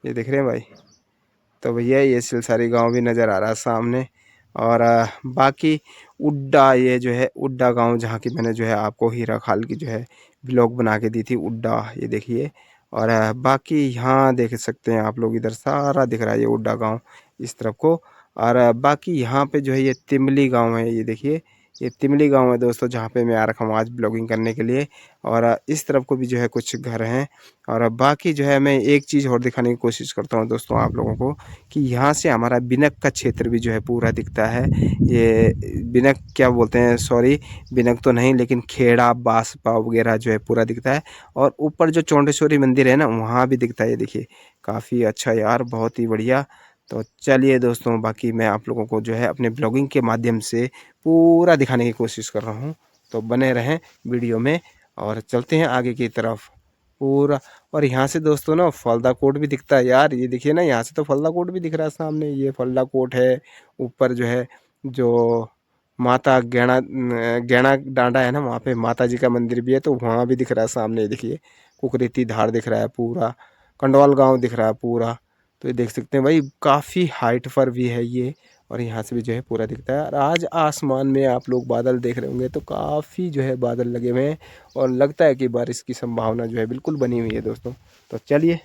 ये देख रहे हैं भाई। तो भैया ये सिलसारी गांव भी नज़र आ रहा है सामने। और बाकी उड्डा, ये जो है उड्डा गांव जहाँ की मैंने जो है आपको हीरा खाल की जो है ब्लॉग बना के दी थी, उड्डा ये देखिए। और बाकी यहाँ देख सकते हैं आप लोग, इधर सारा दिख रहा है ये उड्डा गांव इस तरफ को। और बाकी यहाँ पे जो है ये तिमली गांव है, ये देखिए ये तिमली गांव है दोस्तों जहाँ पे मैं आ रखा हूँ आज ब्लॉगिंग करने के लिए। और इस तरफ को भी जो है कुछ घर हैं। और बाकी जो है मैं एक चीज़ और दिखाने की कोशिश करता हूँ दोस्तों आप लोगों को कि यहाँ से हमारा बिनक का क्षेत्र भी जो है पूरा दिखता है। ये बिनक क्या बोलते हैं, सॉरी बिनक तो नहीं, लेकिन खेड़ा बासपा वगैरह जो है पूरा दिखता है। और ऊपर जो चौंडेश्वरी मंदिर है ना वहाँ भी दिखता है। ये देखिए काफ़ी अच्छा यार, बहुत ही बढ़िया। तो चलिए दोस्तों बाकी मैं आप लोगों को जो है अपने ब्लॉगिंग के माध्यम से पूरा दिखाने की कोशिश कर रहा हूँ। तो बने रहें वीडियो में और चलते हैं आगे की तरफ पूरा। और यहाँ से दोस्तों ना फलदा कोट भी दिखता है यार, ये देखिए ना यहाँ से तो फलदा कोट भी दिख रहा है सामने, ये फलदा कोट है। ऊपर जो है जो माता गैणा डांडा है ना वहाँ पे माता जी का मंदिर भी है, तो वहाँ भी दिख रहा है सामने। देखिए कुकरेती धार दिख रहा है पूरा, कंडौल गांव दिख रहा है पूरा। तो ये देख सकते हैं भाई काफ़ी हाइट पर भी है ये, और यहाँ से भी जो है पूरा दिखता है। और आज आसमान में आप लोग बादल देख रहे होंगे तो काफ़ी जो है बादल लगे हुए हैं और लगता है कि बारिश की संभावना जो है बिल्कुल बनी हुई है दोस्तों। तो चलिए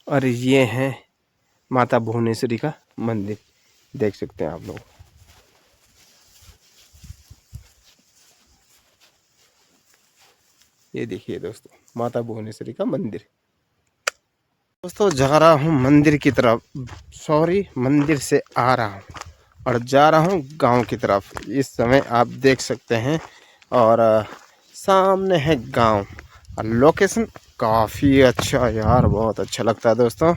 और ये है माता भुवनेश्वरी का मंदिर, देख सकते हैं आप लोग। ये देखिए दोस्तों माता भुवनेश्वरी का मंदिर। दोस्तों जा रहा हूँ मंदिर की तरफ, सॉरी मंदिर से आ रहा हूँ और जा रहा हूँ गांव की तरफ। इस समय आप देख सकते हैं और सामने है गांव और लोकेशन काफ़ी अच्छा यार, बहुत अच्छा लगता है दोस्तों।